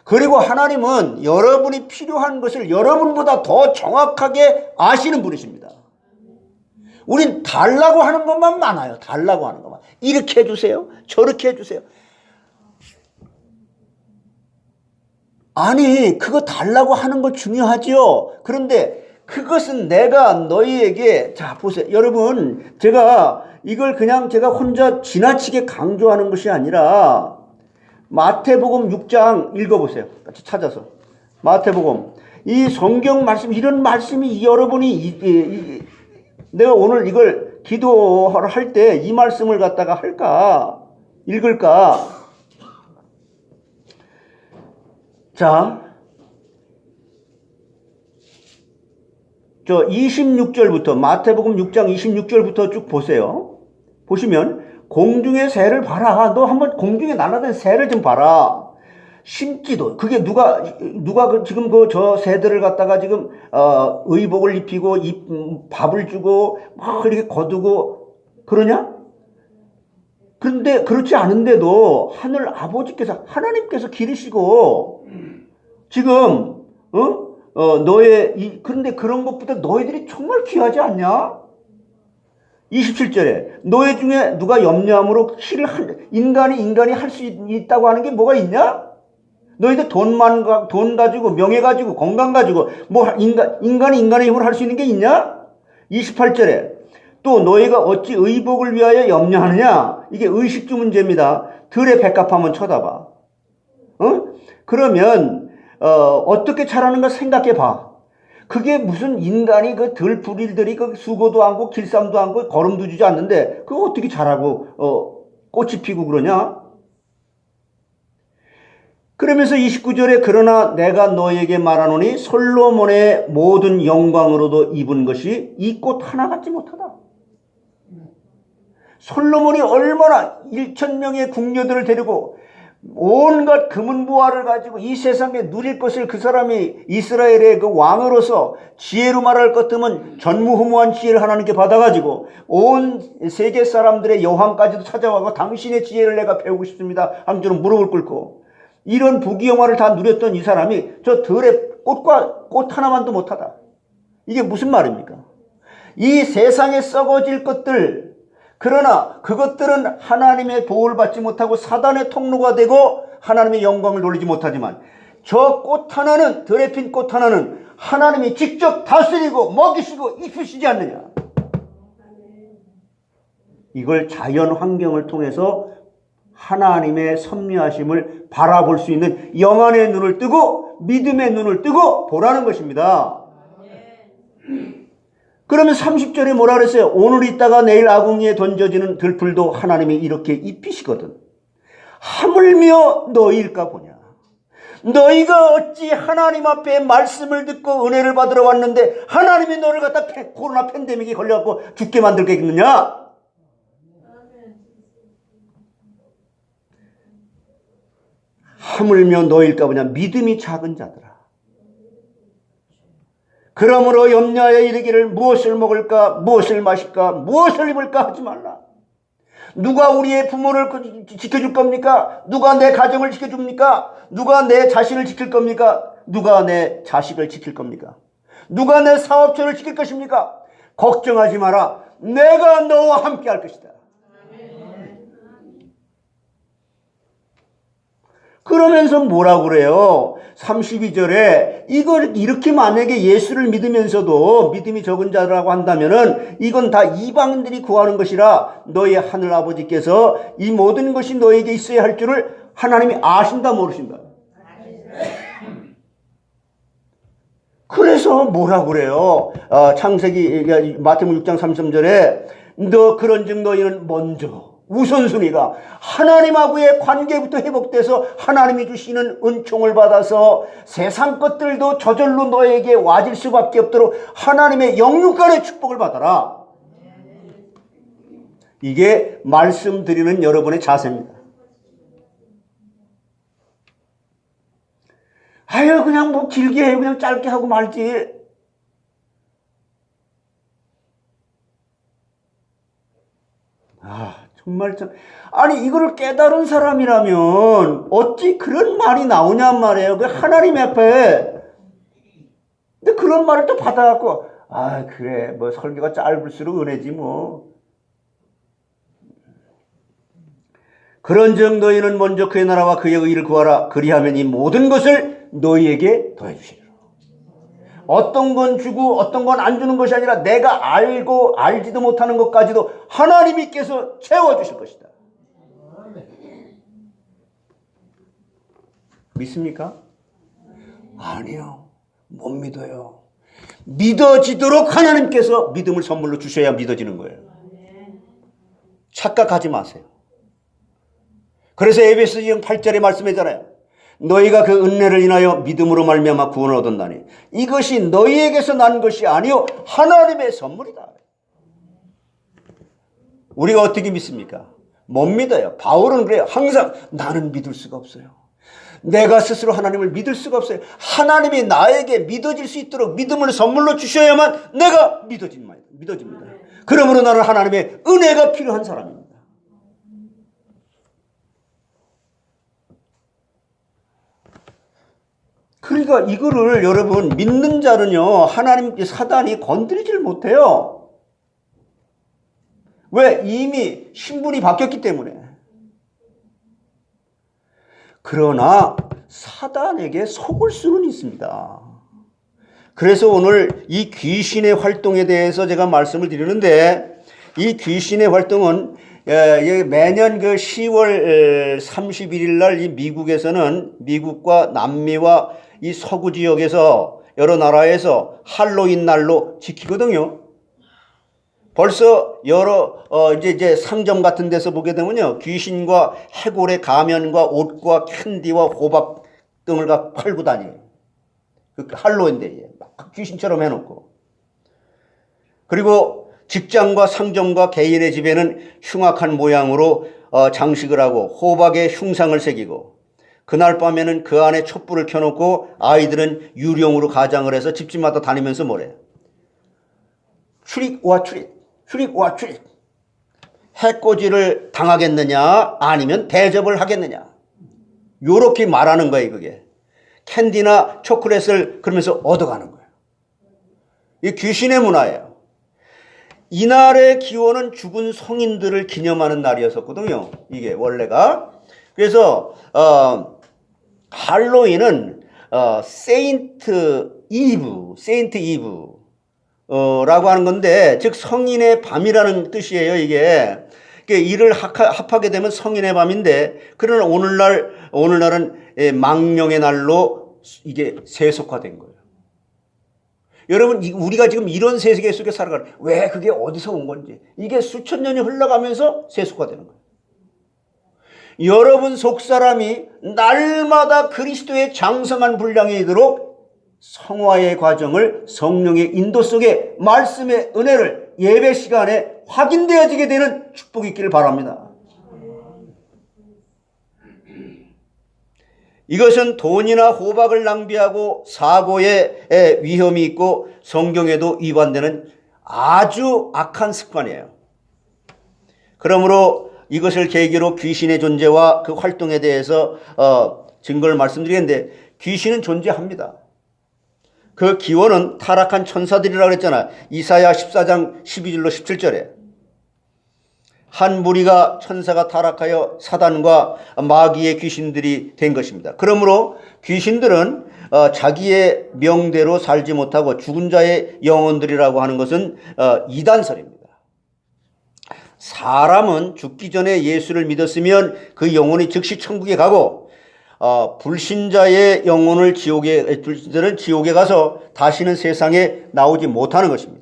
S2: 그리고 하나님은 여러분이 필요한 것을 여러분보다 더 정확하게 아시는 분이십니다. 우린 달라고 하는 것만 많아요. 달라고 하는 것만. 이렇게 해주세요. 저렇게 해주세요. 아니, 그거 달라고 하는 거 중요하죠. 그런데 그것은 내가 너희에게, 자, 보세요. 여러분, 제가 이걸 그냥 제가 혼자 지나치게 강조하는 것이 아니라 마태복음 6장 읽어보세요. 같이 찾아서. 마태복음. 이 성경 말씀, 이런 말씀이 여러분이, 내가 오늘 이걸 기도를 할 때 이 말씀을 갖다가 할까? 읽을까? 자. 26절부터 마태복음 6장 26절부터 쭉 보세요. 보시면 공중의 새를 봐라. 너 한번 공중에 날아다니는 새를 좀 봐라. 심기도 그게 누가 지금 저 새들을 갖다가 지금 의복을 입히고 밥을 주고 막 이렇게 거두고 그러냐? 근데 그렇지 않은데도 하늘 아버지께서 하나님께서 기르시고 지금 그런데 그런 것보다 너희들이 정말 귀하지 않냐? 27절에 너희 중에 누가 염려함으로 인간이 할 수 있다고 하는 게 뭐가 있냐? 너희들 돈 가지고 명예 가지고 건강 가지고 뭐 인간이 인간의 힘으로 할 수 있는 게 있냐? 28절에 또 너희가 어찌 의복을 위하여 염려하느냐? 이게 의식주 문제입니다. 들의 백합 한번 쳐다봐. 그러면 어떻게 자라는가 생각해 봐. 그게 무슨 인간이 그 들풀이들이 그 수고도 않고 길쌈도 않고 걸음도 주지 않는데 그거 어떻게 자라고 꽃이 피고 그러냐? 그러면서 29절에 그러나 내가 너에게 말하노니 솔로몬의 모든 영광으로도 입은 것이 이 꽃 하나 같지 못하다. 솔로몬이 얼마나 1,000명의 궁녀들을 데리고 온갖 금은보화를 가지고 이 세상에 누릴 것을 그 사람이 이스라엘의 그 왕으로서 지혜로 말할 것 같으면 전무후무한 지혜를 하나님께 받아가지고 온 세계 사람들의 여왕까지도 찾아와서 당신의 지혜를 내가 배우고 싶습니다 하는 줄은 무릎을 꿇고 이런 부귀영화를 다 누렸던 이 사람이 저 들의 꽃 하나만도 못하다. 이게 무슨 말입니까? 이 세상에 썩어질 것들, 그러나 그것들은 하나님의 도움을 받지 못하고 사단의 통로가 되고 하나님의 영광을 돌리지 못하지만 저 꽃 하나는, 들에 핀 꽃 하나는 하나님이 직접 다스리고 먹이시고 입히시지 않느냐. 이걸 자연 환경을 통해서 하나님의 섭리하심을 바라볼 수 있는 영안의 눈을 뜨고 믿음의 눈을 뜨고 보라는 것입니다. 그러면 30절에 뭐라 그랬어요? 오늘 있다가 내일 아궁이에 던져지는 들풀도 하나님이 이렇게 입히시거든. 하물며 너희일까 보냐. 너희가 어찌 하나님 앞에 말씀을 듣고 은혜를 받으러 왔는데 하나님이 너를 갖다 코로나 팬데믹에 걸려갖고 죽게 만들겠느냐? 하물며 너희일까 보냐. 믿음이 작은 자들아. 그러므로 염려하여 이르기를 무엇을 먹을까, 무엇을 마실까, 무엇을 입을까 하지 말라. 누가 우리의 부모를 지켜줄 겁니까? 누가 내 가정을 지켜줍니까? 누가 내 자신을 지킬 겁니까? 누가 내 자식을 지킬 겁니까? 누가 내 사업처를 지킬 것입니까? 걱정하지 마라. 내가 너와 함께 할 것이다. 그러면서 뭐라고 그래요? 32절에 이걸 이렇게 만약에 예수를 믿으면서도 믿음이 적은 자라고 한다면은 이건 다 이방인들이 구하는 것이라 너희 하늘 아버지께서 이 모든 것이 너에게 있어야 할 줄을 하나님이 아신다 모르신다. 그래서 뭐라 그래요? 창세기 마태복음 6장 33절에 너 그런즉 너희는 먼저 우선순위가 하나님하고의 관계부터 회복돼서 하나님이 주시는 은총을 받아서 세상 것들도 저절로 너에게 와질 수밖에 없도록 하나님의 영육간의 축복을 받아라. 이게 말씀드리는 여러분의 자세입니다. 아유 그냥 뭐 길게 해요. 그냥 짧게 하고 말지. 정말 참 아니 이거를 깨달은 사람이라면 어찌 그런 말이 나오냔 말이에요. 그 하나님 앞에. 근데 그런 말을 또 받아갖고 그래 뭐 설교가 짧을수록 은혜지 뭐. 그런즉 너희는 먼저 그의 나라와 그의 의를 구하라. 그리하면 이 모든 것을 너희에게 더해 주시리라. 어떤 건 주고 어떤 건 안 주는 것이 아니라 내가 알고 알지도 못하는 것까지도 하나님께서 채워주실 것이다. 믿습니까? 아니요. 못 믿어요. 믿어지도록 하나님께서 믿음을 선물로 주셔야 믿어지는 거예요. 착각하지 마세요. 그래서 에베소서 8절에 말씀했잖아요. 너희가 그 은혜를 인하여 믿음으로 말미암아 구원을 얻었나니 이것이 너희에게서 난 것이 아니요 하나님의 선물이다. 우리가 어떻게 믿습니까? 못 믿어요. 바울은 그래요. 항상 나는 믿을 수가 없어요. 내가 스스로 하나님을 믿을 수가 없어요. 하나님이 나에게 믿어질 수 있도록 믿음을 선물로 주셔야만 내가 믿어집니다. 그러므로 나는 하나님의 은혜가 필요한 사람입니다. 그러니까 이거를 여러분 믿는 자는요 하나님 사단이 건드리질 못해요. 왜? 이미 신분이 바뀌었기 때문에. 그러나 사단에게 속을 수는 있습니다. 그래서 오늘 이 귀신의 활동에 대해서 제가 말씀을 드리는데 이 귀신의 활동은 매년 그 10월 31일 날 이 미국에서는 미국과 남미와 이 서구 지역에서 여러 나라에서 할로윈 날로 지키거든요. 벌써 여러 이제 상점 같은 데서 보게 되면요 귀신과 해골의 가면과 옷과 캔디와 호박 등을 팔고 다녀요. 그 할로윈 데이에 막 귀신처럼 해놓고. 그리고 직장과 상점과 개인의 집에는 흉악한 모양으로 장식을 하고 호박에 흉상을 새기고 그날 밤에는 그 안에 촛불을 켜놓고 아이들은 유령으로 가장을 해서 집집마다 다니면서 뭐래? 트릭 와 트릭, 트릭 와 트릭. 해코지를 당하겠느냐 아니면 대접을 하겠느냐. 요렇게 말하는 거예요 그게. 캔디나 초콜릿을 그러면서 얻어가는 거예요. 이 귀신의 문화예요. 이날의 기원은 죽은 성인들을 기념하는 날이었었거든요. 이게 원래가. 그래서 할로윈은 세인트 이브라고 하는 건데 즉 성인의 밤이라는 뜻이에요. 이게 이를 합하게 되면 성인의 밤인데 그러나 오늘날은 망령의 날로 이게 세속화된 거예요. 여러분 우리가 지금 이런 세계 속에 살아가는 왜 그게 어디서 온 건지 이게 수천 년이 흘러가면서 세속화되는 거예요. 여러분 속사람이 날마다 그리스도의 장성한 분량에 이르도록 성화의 과정을 성령의 인도 속에 말씀의 은혜를 예배 시간에 확인되어지게 되는 축복이 있기를 바랍니다. 이것은 돈이나 호박을 낭비하고 사고의 위험이 있고 성경에도 위반되는 아주 악한 습관이에요. 그러므로 이것을 계기로 귀신의 존재와 그 활동에 대해서 증거를 말씀드리겠는데 귀신은 존재합니다. 그 기원은 타락한 천사들이라고 그랬잖아. 이사야 14장 12절로 17절에. 한 무리가 천사가 타락하여 사단과 마귀의 귀신들이 된 것입니다. 그러므로 귀신들은 자기의 명대로 살지 못하고 죽은 자의 영혼들이라고 하는 것은 이단설입니다. 사람은 죽기 전에 예수를 믿었으면 그 영혼이 즉시 천국에 가고 불신자의 영혼을 불신자는 지옥에 가서 다시는 세상에 나오지 못하는 것입니다.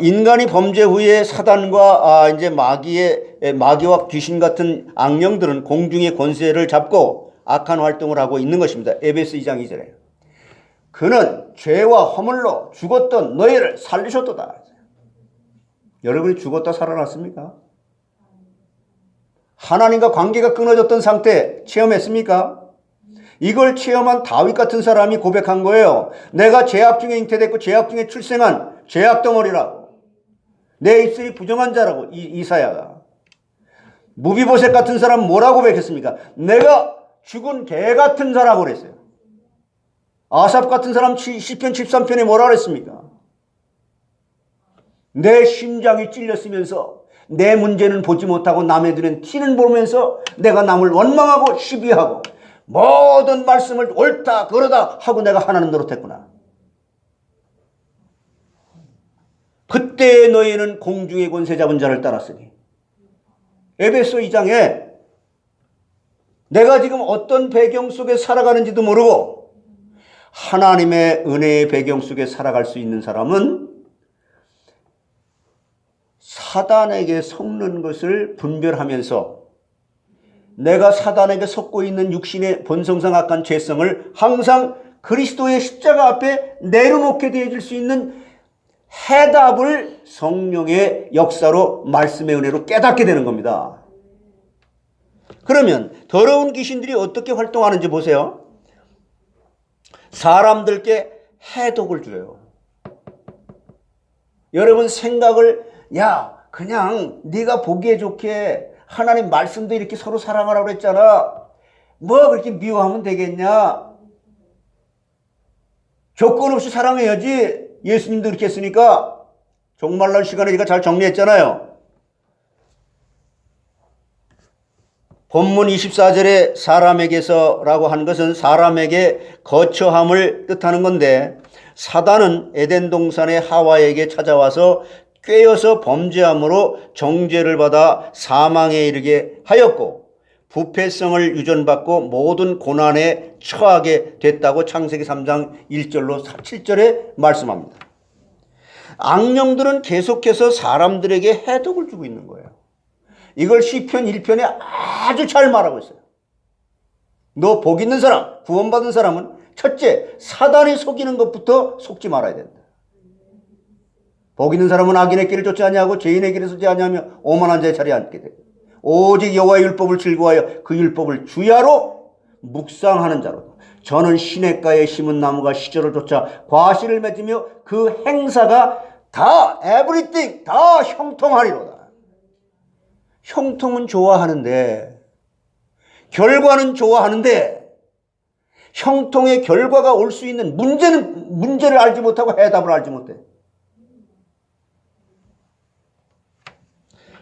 S2: 인간이 범죄 후에 사단과 이제 마귀와 귀신 같은 악령들은 공중의 권세를 잡고 악한 활동을 하고 있는 것입니다. 에베소 2장 2절에 그는 죄와 허물로 죽었던 너희를 살리셨도다. 여러분이 죽었다 살아났습니까? 하나님과 관계가 끊어졌던 상태 체험했습니까? 이걸 체험한 다윗 같은 사람이 고백한 거예요. 내가 죄악 중에 잉태됐고 죄악 중에 출생한 죄악 덩어리라고. 내 입술이 부정한 자라고 이사야가. 무비보셋 같은 사람 뭐라고 고백했습니까? 내가 죽은 개 같은 자라고 그랬어요. 아삽 같은 사람 시편 13편에 뭐라 그랬습니까? 내 심장이 찔렸으면서 내 문제는 보지 못하고 남의 눈엔 티는 보면서 내가 남을 원망하고 시비하고 모든 말씀을 옳다 그러다 하고 내가 하나님 노릇했구나. 그때 너희는 공중의 권세 잡은 자를 따랐으니. 에베소 2장에 내가 지금 어떤 배경 속에 살아가는지도 모르고 하나님의 은혜의 배경 속에 살아갈 수 있는 사람은 사단에게 속는 것을 분별하면서 내가 사단에게 속고 있는 육신의 본성상 악한 죄성을 항상 그리스도의 십자가 앞에 내려놓게 되어질 수 있는 해답을 성령의 역사로 말씀의 은혜로 깨닫게 되는 겁니다. 그러면 더러운 귀신들이 어떻게 활동하는지 보세요. 사람들께 해독을 줘요. 여러분 생각을 그냥 네가 보기에 좋게 하나님 말씀도 이렇게 서로 사랑하라고 그랬잖아. 뭐 그렇게 미워하면 되겠냐? 조건 없이 사랑해야지. 예수님도 그렇게 했으니까. 종말날 시간에 우리가 잘 정리했잖아요. 본문 24절에 사람에게서라고 한 것은 사람에게 거처함을 뜻하는 건데 사단은 에덴 동산의 하와에게 찾아와서 꿰어서 범죄함으로 정죄를 받아 사망에 이르게 하였고 부패성을 유전받고 모든 고난에 처하게 됐다고 창세기 3장 1절로 7절에 말씀합니다. 악령들은 계속해서 사람들에게 해독을 주고 있는 거예요. 이걸 시편 1편에 아주 잘 말하고 있어요. 너 복 있는 사람, 구원받은 사람은 첫째, 사단이 속이는 것부터 속지 말아야 된다. 복 있는 사람은 악인의 길을 쫓지 아니하고 죄인의 길을 서지 아니하며 오만한 자의 자리에 앉게 돼. 오직 여호와의 율법을 즐거워하여 그 율법을 주야로 묵상하는 자로. 저는 시냇가에 심은 나무가 시절을 쫓아 과실을 맺으며 그 행사가 다 everything 다 형통하리로다. 형통은 좋아하는데 결과는 좋아하는데 형통의 결과가 올 수 있는 문제를 알지 못하고 해답을 알지 못해.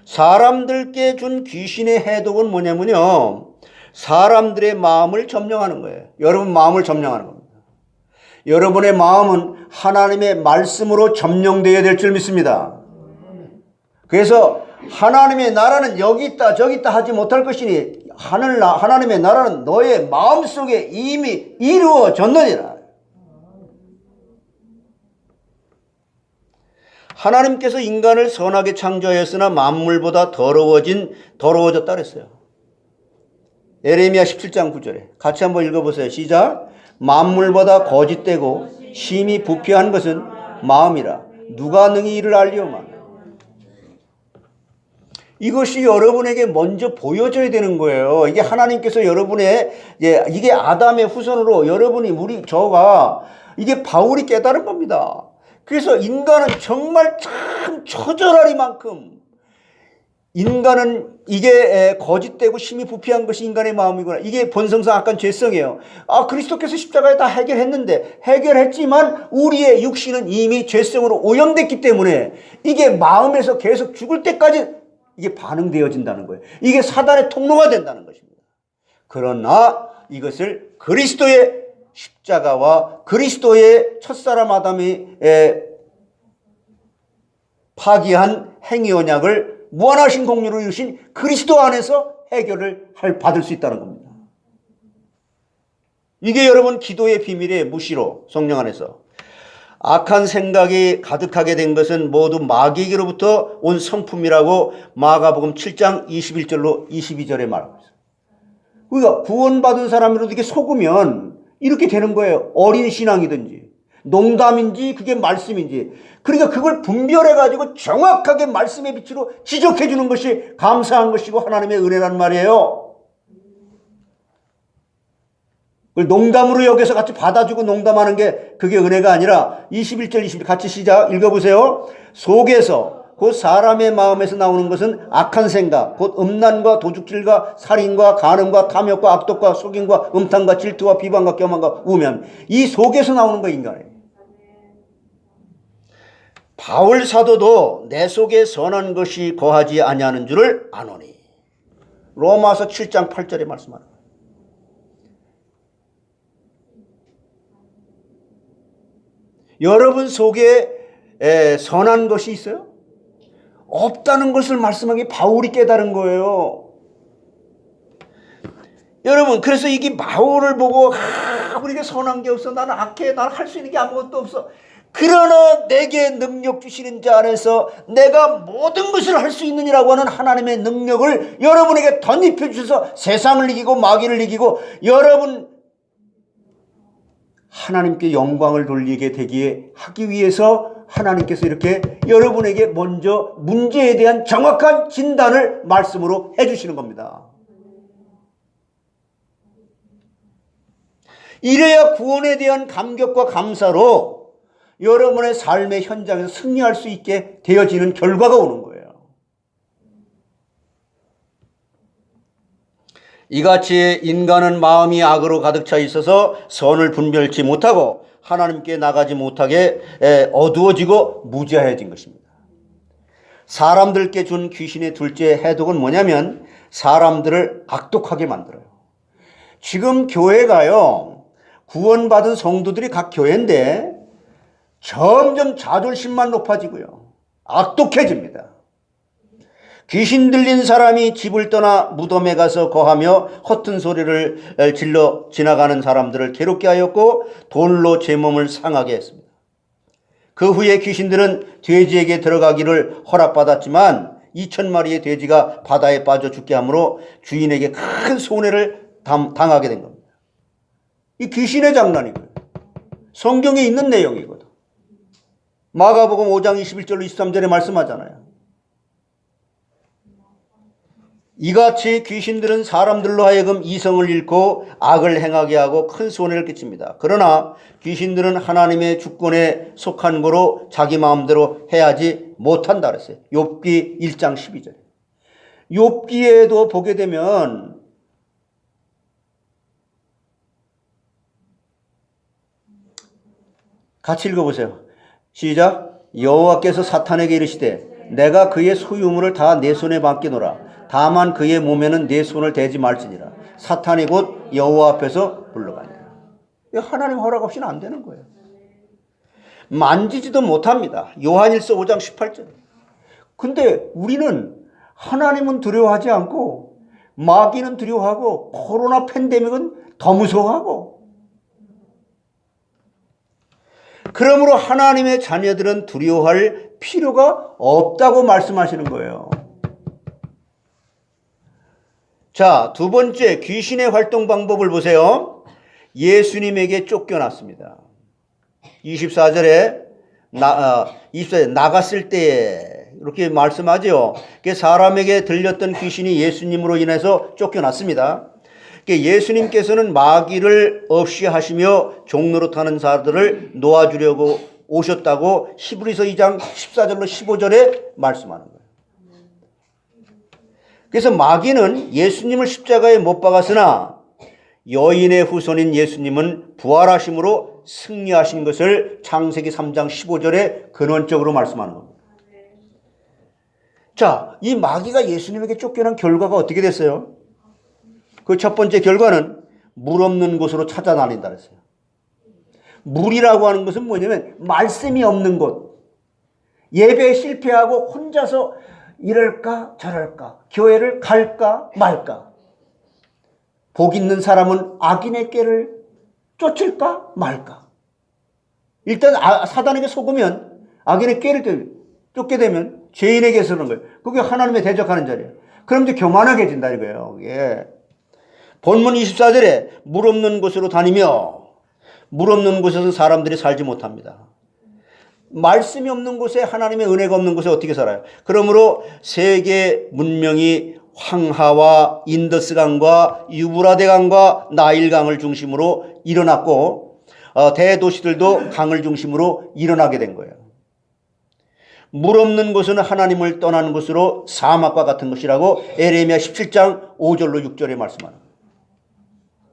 S2: 사람들께 준 귀신의 해독은 뭐냐면요. 사람들의 마음을 점령하는 거예요. 여러분 마음을 점령하는 겁니다. 여러분의 마음은 하나님의 말씀으로 점령되어야 될 줄 믿습니다. 그래서 하나님의 나라는 여기 있다 저기 있다 하지 못할 것이니 하나님의 나라는 너의 마음속에 이미 이루어졌느니라. 하나님께서 인간을 선하게 창조하였으나 만물보다 더러워졌다 그랬어요. 에레미야 17장 9절에 같이 한번 읽어보세요. 시작. 만물보다 거짓되고 심히 부패한 것은 마음이라 누가 능히 이를 알리오마. 이것이 여러분에게 먼저 보여져야 되는 거예요. 이게 하나님께서 여러분의 이게 아담의 후손으로 여러분이 저가 이게 바울이 깨달은 겁니다. 그래서 인간은 정말 참 처절하리만큼 인간은 이게 거짓되고 심히 부패한 것이 인간의 마음이구나. 이게 본성상 악한 죄성이에요. 그리스도께서 십자가에 다 해결했는데, 해결했지만 우리의 육신은 이미 죄성으로 오염됐기 때문에 이게 마음에서 계속 죽을 때까지 이게 반응되어진다는 거예요. 이게 사단의 통로가 된다는 것입니다. 그러나 이것을 그리스도의 십자가와 그리스도의 첫사람 아담이 파기한 행위 언약을 무한하신 공유로 이루신 그리스도 안에서 해결을 받을 수 있다는 겁니다. 이게 여러분 기도의 비밀의 무시로 성령 안에서 악한 생각이 가득하게 된 것은 모두 마귀에게로부터 온 성품이라고 마가복음 7장 21절로 22절에 말하고 있어요. 그러니까 구원받은 사람이라도 이렇게 속으면 이렇게 되는 거예요. 어린 신앙이든지 농담인지 그게 말씀인지. 그러니까 그걸 분별해가지고 정확하게 말씀의 빛으로 지적해 주는 것이 감사한 것이고 하나님의 은혜란 말이에요. 그걸 농담으로 여기서 같이 받아주고 농담하는 게 그게 은혜가 아니라 21절 22절 같이 시작 읽어보세요. 속에서 곧 사람의 마음에서 나오는 것은 악한 생각 곧 음란과 도둑질과 살인과 간음과 탐욕과 악독과 속임과 음탕과 질투와 비방과 교만과 우매함. 이 속에서 나오는 거 인간이에요. 바울 사도도 내 속에 선한 것이 거하지 아니하는 줄을 아노니. 로마서 7장 8절에 말씀하는 거예요. 여러분 속에 선한 것이 있어요? 없다는 것을 말씀하기 바울이 깨달은 거예요. 여러분 그래서 이게 바울을 보고 우리에게 선한 게 없어. 나는 악해. 나는 할 수 있는 게 아무것도 없어. 그러나 내게 능력 주시는 자 안에서 내가 모든 것을 할 수 있느니라고 하는 하나님의 능력을 여러분에게 덧입혀 주셔서 세상을 이기고 마귀를 이기고 여러분 하나님께 영광을 돌리게 되기에 하기 위해서 하나님께서 이렇게 여러분에게 먼저 문제에 대한 정확한 진단을 말씀으로 해주시는 겁니다. 이래야 구원에 대한 감격과 감사로 여러분의 삶의 현장에서 승리할 수 있게 되어지는 결과가 오는 거예요. 이같이 인간은 마음이 악으로 가득 차 있어서 선을 분별치 못하고 하나님께 나가지 못하게 어두워지고 무지해진 것입니다. 사람들께 준 귀신의 둘째 해독은 뭐냐면 사람들을 악독하게 만들어요. 지금 교회가요, 구원받은 성도들이 각 교회인데 점점 자존심만 높아지고요. 악독해집니다. 귀신 들린 사람이 집을 떠나 무덤에 가서 거하며 허튼 소리를 질러 지나가는 사람들을 괴롭게 하였고 돌로 제 몸을 상하게 했습니다. 그 후에 귀신들은 돼지에게 들어가기를 허락받았지만 2,000마리의 돼지가 바다에 빠져 죽게 하므로 주인에게 큰 손해를 당하게 된 겁니다. 이 귀신의 장난이고요. 성경에 있는 내용이거든. 마가복음 5장 21절로 23절에 말씀하잖아요. 이같이 귀신들은 사람들로 하여금 이성을 잃고 악을 행하게 하고 큰 손해를 끼칩니다. 그러나 귀신들은 하나님의 주권에 속한 거로 자기 마음대로 해야지 못한다 그랬어요. 욥기 1장 12절. 욥기에도 보게 되면 같이 읽어보세요. 시작. 여호와께서 사탄에게 이르시되 내가 그의 소유물을 다 내 손에 맡기노라. 다만 그의 몸에는 내 손을 대지 말지니라. 사탄이 곧 여호와 앞에서 물러가니라. 하나님 허락 없이는 안 되는 거예요. 만지지도 못합니다. 요한일서 5장 18절. 근데 우리는 하나님은 두려워하지 않고 마귀는 두려워하고 코로나 팬데믹은 더 무서워하고, 그러므로 하나님의 자녀들은 두려워할 필요가 없다고 말씀하시는 거예요. 자, 두 번째 귀신의 활동 방법을 보세요. 예수님에게 쫓겨났습니다. 24절에 나갔을 때에 이렇게 말씀하죠. 사람에게 들렸던 귀신이 예수님으로 인해서 쫓겨났습니다. 예수님께서는 마귀를 없이 하시며 종로로 타는 자들을 놓아주려고 오셨다고 히브리서 2장 14절로 15절에 말씀하는 거예요. 그래서 마귀는 예수님을 십자가에 못 박았으나 여인의 후손인 예수님은 부활하심으로 승리하신 것을 창세기 3장 15절에 근원적으로 말씀하는 겁니다. 자, 이 마귀가 예수님에게 쫓겨난 결과가 어떻게 됐어요? 그 첫 번째 결과는 물 없는 곳으로 찾아다닌다 그랬어요. 물이라고 하는 것은 뭐냐면 말씀이 없는 곳. 예배에 실패하고 혼자서 이럴까 저럴까, 교회를 갈까 말까. 복 있는 사람은 악인의 꾀를 쫓을까 말까. 일단 사단에게 속으면, 악인의 꾀를 쫓게 되면 죄인에게 서는 거예요. 그게 하나님의 대적하는 자리예요. 그럼 이제 교만하게진다 이거예요. 예. 본문 24절에 물 없는 곳으로 다니며, 물 없는 곳에서 사람들이 살지 못합니다. 말씀이 없는 곳에, 하나님의 은혜가 없는 곳에 어떻게 살아요? 그러므로 세계 문명이 황하와 인더스강과 유브라데강과 나일강을 중심으로 일어났고, 대도시들도 강을 중심으로 일어나게 된 거예요. 물 없는 곳은 하나님을 떠나는 곳으로 사막과 같은 것이라고 에레미야 17장 5절로 6절에 말씀합니다.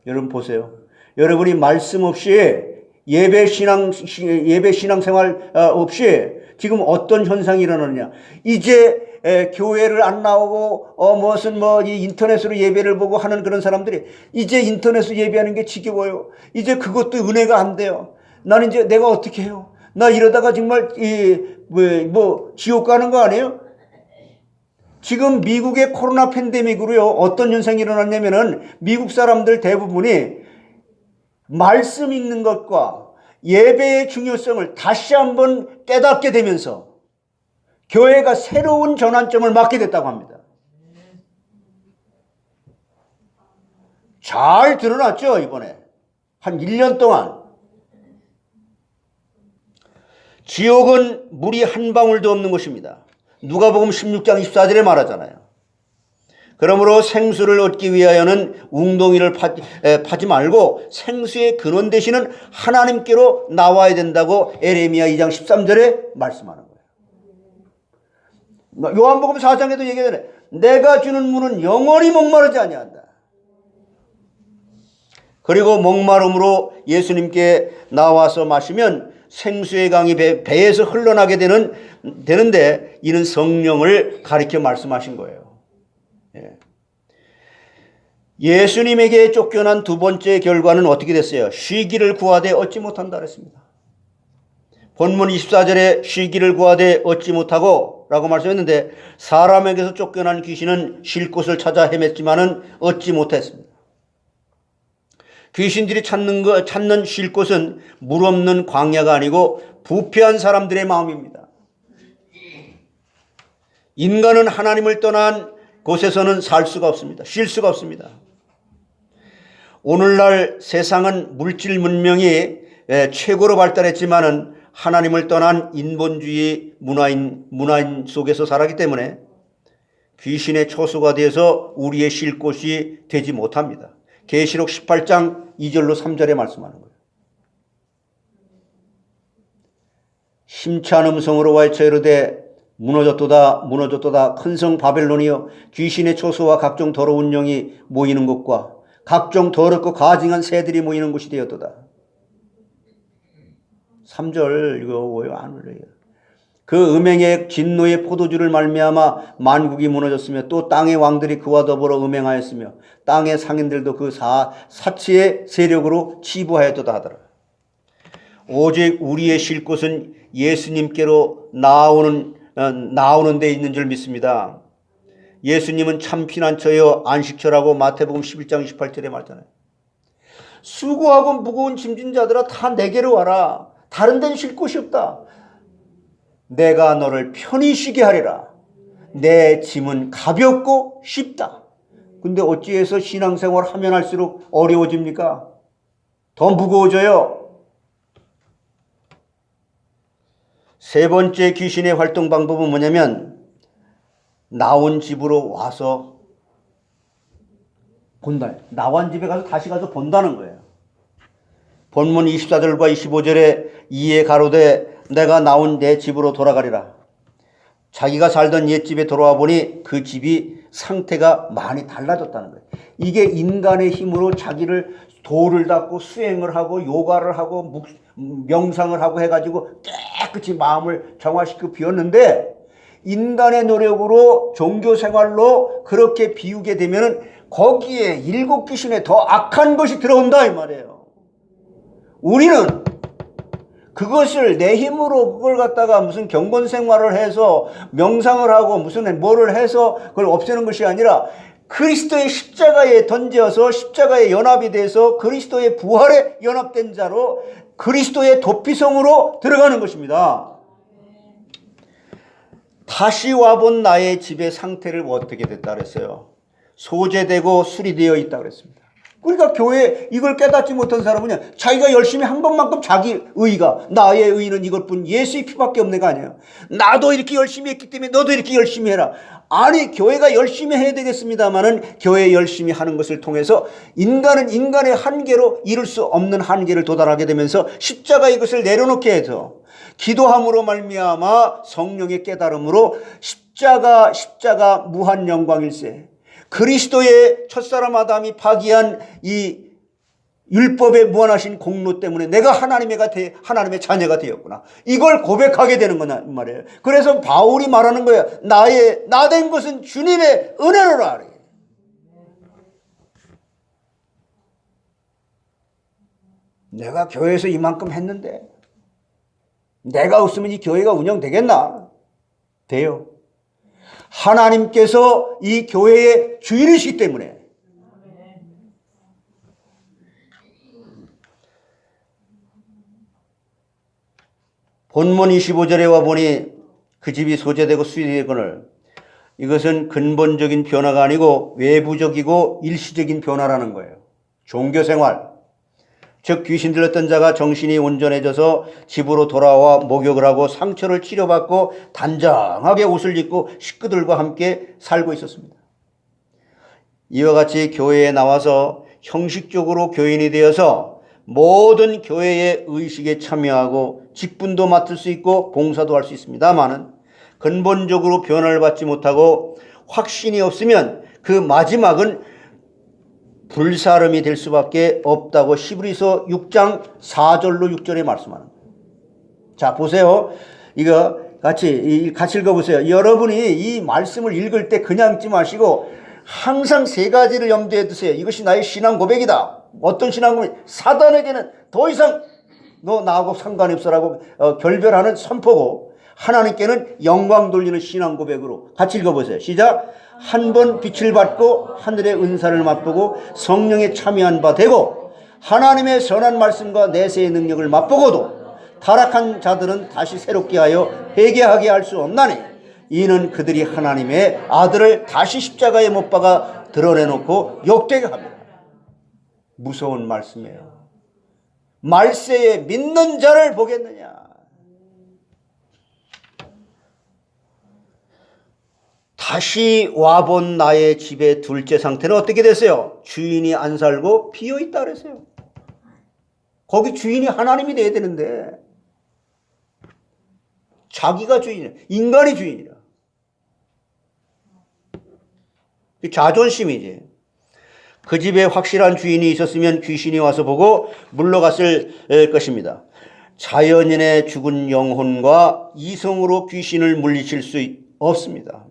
S2: 여러분 보세요. 여러분이 말씀 없이 예배 신앙생활 없이 지금 어떤 현상이 일어나느냐. 이제 교회를 안 나오고 무슨 이 인터넷으로 예배를 보고 하는 그런 사람들이 이제 인터넷으로 예배하는 게 지겨워요. 이제 그것도 은혜가 안 돼요. 나는 이제 내가 어떻게 해요? 나 이러다가 정말 지옥 가는 거 아니에요? 지금 미국의 코로나 팬데믹으로요, 어떤 현상이 일어났냐면은 미국 사람들 대부분이 말씀 읽는 것과 예배의 중요성을 다시 한번 깨닫게 되면서 교회가 새로운 전환점을 맞게 됐다고 합니다. 잘 드러났죠, 이번에. 한 1년 동안. 지옥은 물이 한 방울도 없는 곳입니다. 누가복음 16장 24절에 말하잖아요. 그러므로 생수를 얻기 위하여는 웅덩이를 파지 말고 생수의 근원 되시는 하나님께로 나와야 된다고 에레미야 2장 13절에 말씀하는 거예요. 요한복음 4장에도 얘기하잖아요. 내가 주는 물은 영원히 목마르지 아니한다. 그리고 목마름으로 예수님께 나와서 마시면 생수의 강이 배에서 흘러나게 되는데 이는 성령을 가리켜 말씀하신 거예요. 예. 예수님에게 쫓겨난 두 번째 결과는 어떻게 됐어요? 쉬기를 구하되 얻지 못한다 그랬습니다. 본문 24절에 쉬기를 구하되 얻지 못하고 라고 말씀했는데, 사람에게서 쫓겨난 귀신은 쉴 곳을 찾아 헤맸지만은 얻지 못했습니다. 귀신들이 찾는 쉴 곳은 물 없는 광야가 아니고 부패한 사람들의 마음입니다. 인간은 하나님을 떠난 곳에서는 살 수가 없습니다. 쉴 수가 없습니다. 오늘날 세상은 물질 문명이 최고로 발달했지만은 하나님을 떠난 인본주의 문화인 속에서 살았기 때문에 귀신의 초소가 되어서 우리의 쉴 곳이 되지 못합니다. 계시록 18장 2절로 3절에 말씀하는 거예요. 심찬 음성으로 와이쳐 이르되 무너졌도다 큰 성 바벨론이여, 귀신의 초소와 각종 더러운 영이 모이는 곳과 각종 더럽고 가증한 새들이 모이는 곳이 되었도다. 3절 이거 왜 안 올려요? 그 음행의 진노의 포도주를 말미암아 만국이 무너졌으며 또 땅의 왕들이 그와 더불어 음행하였으며 땅의 상인들도 그 사치의 세력으로 치부하였도다 하더라. 오직 우리의 쉴 곳은 예수님께로 나오는 데 있는 줄 믿습니다. 예수님은 참 피난처여 안식처라고 마태복음 11장 28절에 말하잖아요. 수고하고 무거운 짐진 자들아 다 내게로 와라. 다른 데는 쉴 곳이 없다. 내가 너를 편히 쉬게 하리라. 내 짐은 가볍고 쉽다. 근데 어찌해서 신앙생활 하면 할수록 어려워집니까? 더 무거워져요. 세 번째 귀신의 활동 방법은 뭐냐면 나온 집으로 와서 본다. 나온 집에 가서 다시 가서 본다는 거예요. 본문 24절과 25절에 이에 가로되 내가 나온 내 집으로 돌아가리라. 자기가 살던 옛집에 돌아와 보니 그 집이 상태가 많이 달라졌다는 거예요. 이게 인간의 힘으로 자기를 도를 닦고 수행을 하고 요가를 하고 명상을 하고 해가지고 깨끗이 마음을 정화시키고 비웠는데, 인간의 노력으로 종교 생활로 그렇게 비우게 되면은 거기에 일곱 귀신에 더 악한 것이 들어온다 이 말이에요. 우리는 그것을 내 힘으로 그걸 갖다가 무슨 경건 생활을 해서 명상을 하고 무슨 뭐를 해서 그걸 없애는 것이 아니라 그리스도의 십자가에 던져서 십자가에 연합이 돼서 그리스도의 부활에 연합된 자로 그리스도의 도피성으로 들어가는 것입니다. 다시 와본 나의 집의 상태를 어떻게 됐다 그랬어요? 소재되고 수리되어 있다 그랬습니다. 그러니까 교회 이걸 깨닫지 못한 사람은 자기가 열심히 한 것만큼 자기 의가, 나의 의는 이것뿐 예수의 피밖에 없는 거 아니에요. 나도 이렇게 열심히 했기 때문에 너도 이렇게 열심히 해라. 아니, 교회가 열심히 해야 되겠습니다만은 교회 열심히 하는 것을 통해서 인간은 인간의 한계로 이룰 수 없는 한계를 도달하게 되면서 십자가 이것을 내려놓게 해서 기도함으로 말미암아 성령의 깨달음으로 십자가 무한 영광일세, 그리스도의 첫사람 아담이 파기한 이 율법의 무한하신 공로 때문에 내가 하나님의 자녀가 되었구나, 이걸 고백하게 되는 거냐 말이에요. 그래서 바울이 말하는 거예요. 나 된 것은 주님의 은혜로라. 내가 교회에서 이만큼 했는데 내가 없으면 이 교회가 운영되겠나? 돼요. 하나님께서 이 교회의 주인이시기 때문에. 본문 25절에 와보니 그 집이 소재되고 수리되거늘, 이것은 근본적인 변화가 아니고 외부적이고 일시적인 변화라는 거예요. 종교생활, 즉 귀신 들렸던 자가 정신이 온전해져서 집으로 돌아와 목욕을 하고 상처를 치료받고 단정하게 옷을 입고 식구들과 함께 살고 있었습니다. 이와 같이 교회에 나와서 형식적으로 교인이 되어서 모든 교회의 의식에 참여하고 직분도 맡을 수 있고 봉사도 할 수 있습니다만은 근본적으로 변화를 받지 못하고 확신이 없으면 그 마지막은 불사름이 될 수밖에 없다고 히브리서 6장 4절로 6절에 말씀하는 거예요. 자, 보세요. 이거 같이 읽어보세요. 여러분이 이 말씀을 읽을 때 그냥 읽지 마시고 항상 세 가지를 염두에 두세요. 이것이 나의 신앙 고백이다. 어떤 신앙 고백? 사단에게는 더 이상 너 나하고 상관이 없어라고 결별하는 선포고, 하나님께는 영광 돌리는 신앙 고백으로 같이 읽어보세요. 시작. 한 번 빛을 받고 하늘의 은사를 맛보고 성령에 참여한 바 되고 하나님의 선한 말씀과 내세의 능력을 맛보고도 타락한 자들은 다시 새롭게 하여 회개하게 할 수 없나니, 이는 그들이 하나님의 아들을 다시 십자가에 못 박아 드러내놓고 욕되게 합니다. 무서운 말씀이에요. 말세에 믿는 자를 보겠느냐. 다시 와본 나의 집의 둘째 상태는 어떻게 됐어요? 주인이 안 살고 비어있다 그랬어요. 거기 주인이 하나님이 돼야 되는데 자기가 주인이야. 인간이 주인이야. 자존심이지. 그 집에 확실한 주인이 있었으면 귀신이 와서 보고 물러갔을 것입니다. 자연인의 죽은 영혼과 이성으로 귀신을 물리칠 수 없습니다.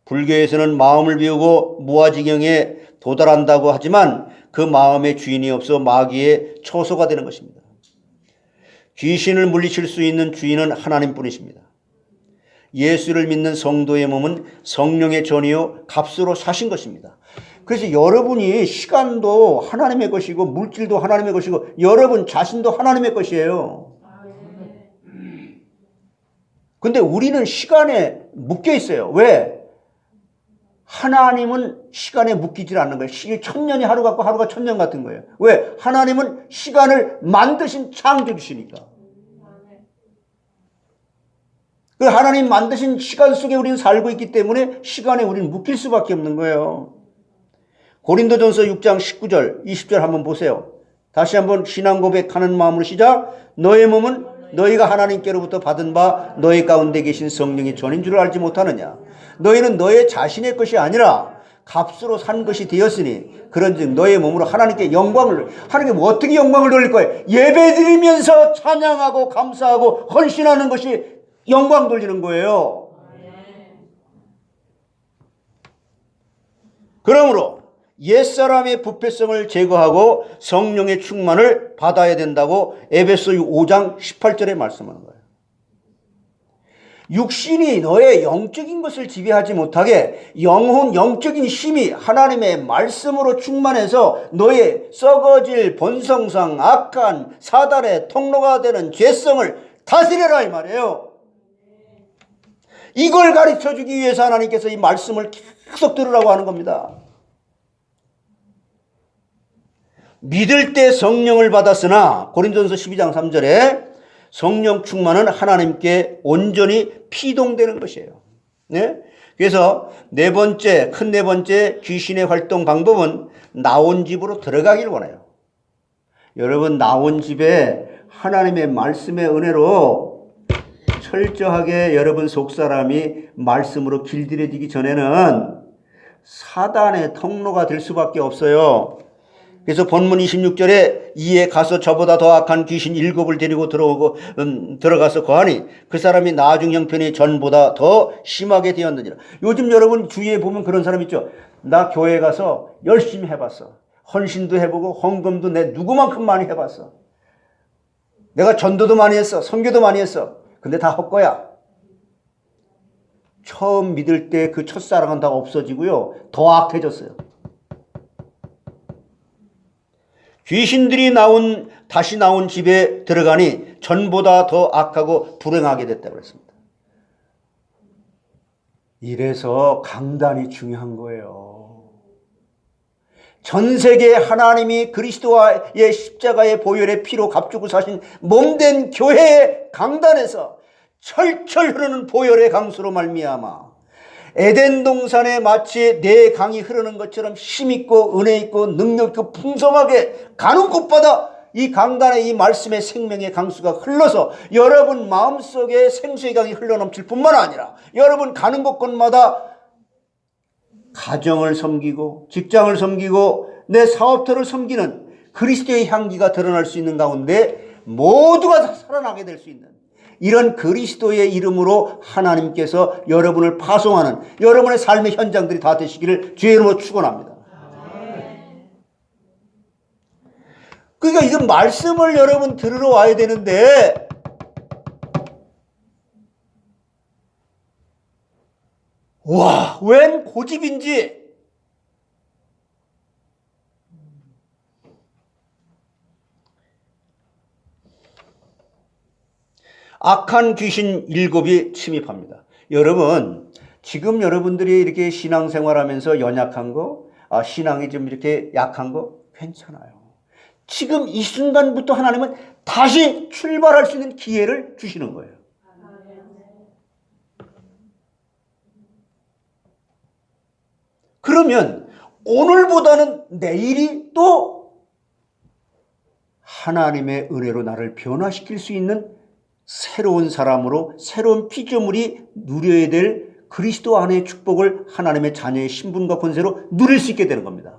S2: 불교에서는 마음을 비우고 무아지경에 도달한다고 하지만 그 마음의 주인이 없어 마귀의 처소가 되는 것입니다. 귀신을 물리칠 수 있는 주인은 하나님뿐이십니다. 예수를 믿는 성도의 몸은 성령의 전이요 값으로 사신 것입니다. 그래서 여러분이 시간도 하나님의 것이고 물질도 하나님의 것이고 여러분 자신도 하나님의 것이에요. 근데 우리는 시간에 묶여 있어요. 왜? 하나님은 시간에 묶이질 않는 거예요. 1000년이 하루 같고 하루가 1000년 같은 거예요. 왜? 하나님은 시간을 만드신 창조주시니까. 그 하나님 만드신 시간 속에 우리는 살고 있기 때문에 시간에 우리는 묶일 수밖에 없는 거예요. 고린도전서 6장 19절 20절 한번 보세요. 다시 한번 신앙 고백하는 마음으로 시작. 너의 몸은 너희가 하나님께로부터 받은 바 너희 가운데 계신 성령이 전인 줄 알지 못하느냐? 너희는 너의 자신의 것이 아니라 값으로 산 것이 되었으니 그런즉 너의 몸으로 하나님께 하나님께 어떻게 영광을 돌릴 거예요? 예배드리면서 찬양하고 감사하고 헌신하는 것이 영광 돌리는 거예요. 그러므로 옛사람의 부패성을 제거하고 성령의 충만을 받아야 된다고 에베소 5장 18절에 말씀하는 거예요. 육신이 너의 영적인 것을 지배하지 못하게 영적인 힘이 하나님의 말씀으로 충만해서 너의 썩어질 본성상 악한 사단의 통로가 되는 죄성을 다스려라 이 말이에요. 이걸 가르쳐주기 위해서 하나님께서 이 말씀을 계속 들으라고 하는 겁니다. 믿을 때 성령을 받았으나 고린도전서 12장 3절에 성령 충만은 하나님께 온전히 피동되는 것이에요. 네? 그래서 큰 네 번째 귀신의 활동 방법은 나온 집으로 들어가길 원해요. 여러분 나온 집에 하나님의 말씀의 은혜로 철저하게 여러분 속사람이 말씀으로 길들여지기 전에는 사단의 통로가 될 수밖에 없어요. 그래서 본문 26절에 이에 가서 저보다 더 악한 귀신 7을 데리고 들어가서 거하니 그 사람이 나중 형편이 전보다 더 심하게 되었느니라. 요즘 여러분 주위에 보면 그런 사람 있죠. 나 교회 가서 열심히 해봤어. 헌신도 해보고 헌금도 내 누구만큼 많이 해봤어. 내가 전도도 많이 했어. 선교도 많이 했어. 근데 다 헛거야. 처음 믿을 때 그 첫사랑은 다 없어지고요. 더 악해졌어요. 귀신들이 다시 나온 집에 들어가니 전보다 더 악하고 불행하게 됐다고 했습니다. 이래서 강단이 중요한 거예요. 전 세계 하나님이 그리스도의 십자가의 보혈의 피로 값주고 사신 몸된 교회의 강단에서 철철 흐르는 보혈의 강수로 말미암아 에덴 동산에 마치 내 강이 흐르는 것처럼 힘있고 은혜있고 능력있고 풍성하게 가는 곳마다 이 강단의 이 말씀의 생명의 강수가 흘러서 여러분 마음속에 생수의 강이 흘러넘칠 뿐만 아니라 여러분 가는 곳곳마다 가정을 섬기고 직장을 섬기고 내 사업터를 섬기는 그리스도의 향기가 드러날 수 있는 가운데 모두가 다 살아나게 될 수 있는 이런 그리스도의 이름으로 하나님께서 여러분을 파송하는 여러분의 삶의 현장들이 다 되시기를 주의 이름으로 축원합니다. 그러니까 이건 말씀을 여러분 들으러 와야 되는데 와, 웬 고집인지 악한 귀신 7이 침입합니다. 여러분, 지금 여러분들이 이렇게 신앙생활하면서 연약한 거, 신앙이 좀 이렇게 약한 거 괜찮아요. 지금 이 순간부터 하나님은 다시 출발할 수 있는 기회를 주시는 거예요. 그러면 오늘보다는 내일이 또 하나님의 은혜로 나를 변화시킬 수 있는 새로운 사람으로 새로운 피조물이 누려야 될 그리스도 안의 축복을 하나님의 자녀의 신분과 권세로 누릴 수 있게 되는 겁니다.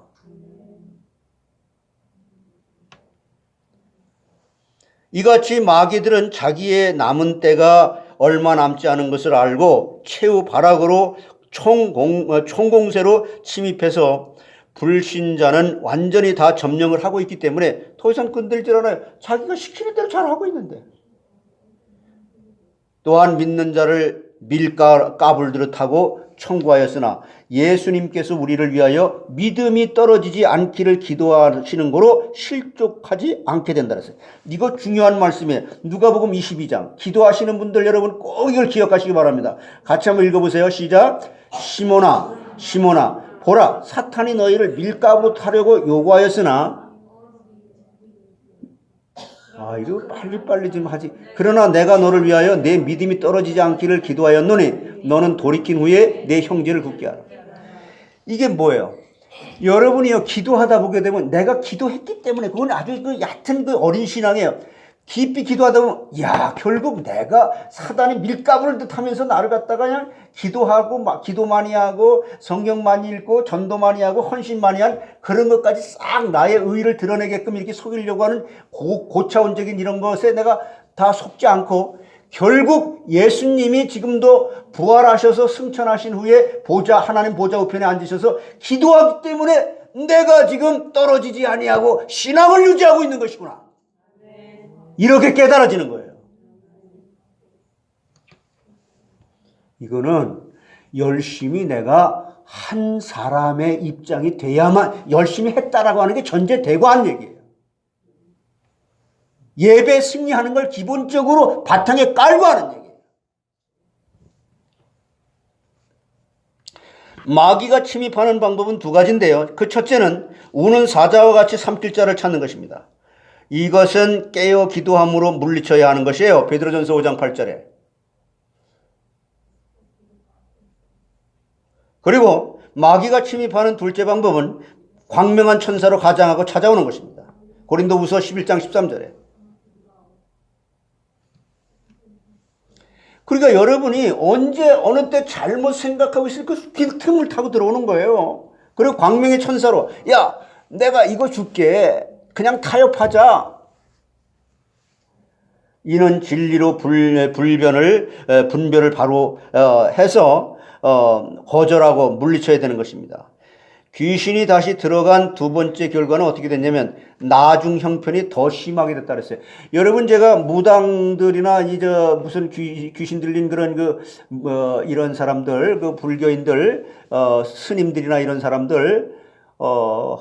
S2: 이같이 마귀들은 자기의 남은 때가 얼마 남지 않은 것을 알고 최후 발악으로 총공세로 침입해서 불신자는 완전히 다 점령을 하고 있기 때문에 더 이상 건들질 않아요. 자기가 시키는 대로 잘하고 있는데. 또한 믿는 자를 밀가불들을 하고 청구하였으나 예수님께서 우리를 위하여 믿음이 떨어지지 않기를 기도하시는 거로 실족하지 않게 된다 그랬어요. 이거 중요한 말씀이에요. 누가복음 22장. 기도하시는 분들 여러분 꼭 이걸 기억하시기 바랍니다. 같이 한번 읽어보세요. 시작. 시몬아 보라 사탄이 너희를 밀가부로 타려고 요구하였으나 이거 빨리 좀 하지. 그러나 내가 너를 위하여 내 믿음이 떨어지지 않기를 기도하였노니 너는 돌이킨 후에 내 형제를 굳게 하라. 이게 뭐예요? 여러분이요 기도하다 보게 되면 내가 기도했기 때문에 그건 아주 그 얕은 그 어린 신앙이에요. 깊이 기도하다 보면 야 결국 내가 사단이 밀가부를 듯하면서 나를 갖다가 그냥 기도하고 막 기도 많이 하고 성경 많이 읽고 전도 많이 하고 헌신 많이 한 그런 것까지 싹 나의 의의를 드러내게끔 이렇게 속이려고 하는 고차원적인 이런 것에 내가 다 속지 않고 결국 예수님이 지금도 부활하셔서 승천하신 후에 하나님 보좌 우편에 앉으셔서 기도하기 때문에 내가 지금 떨어지지 아니하고 신앙을 유지하고 있는 것이구나. 이렇게 깨달아지는 거예요. 이거는 열심히 내가 한 사람의 입장이 돼야만 열심히 했다라고 하는 게 전제되고 한 얘기예요. 예배 승리하는 걸 기본적으로 바탕에 깔고 하는 얘기예요. 마귀가 침입하는 방법은 두 가지인데요. 그 첫째는 우는 사자와 같이 삼킬 자를 찾는 것입니다. 이것은 깨어 기도함으로 물리쳐야 하는 것이에요. 베드로전서 5장 8절에. 그리고 마귀가 침입하는 둘째 방법은 광명한 천사로 가장하고 찾아오는 것입니다. 고린도후서 11장 13절에. 그러니까 여러분이 언제 어느 때 잘못 생각하고 있을 그 틈을 타고 들어오는 거예요. 그리고 광명의 천사로 야 내가 이거 줄게. 그냥 타협하자. 이는 진리로 분별을 바로 해서 거절하고 물리쳐야 되는 것입니다. 귀신이 다시 들어간 두 번째 결과는 어떻게 됐냐면 나중 형편이 더 심하게 됐다 그랬어요. 여러분 제가 무당들이나 무슨 귀신 들린 그런 이런 사람들, 불교인들, 스님들이나 이런 사람들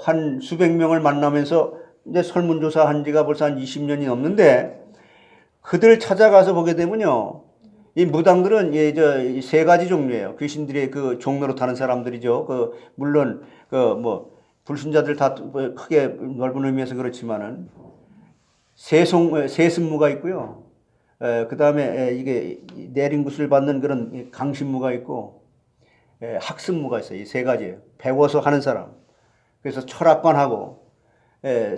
S2: 한 수백 명을 만나면서 이제 설문조사한 지가 벌써 한 20년이 넘는데 그들 찾아가서 보게 되면요. 이 무당들은 세 가지 종류예요. 귀신들의 그 종로로 타는 사람들이죠. 물론 불신자들 다 크게 넓은 의미에서 그렇지만은 세습무가 있고요. 그 다음에 이게 내린 구슬 받는 그런 강신무가 있고 학습무가 있어요. 이 세 가지예요. 배워서 하는 사람. 그래서 철학관하고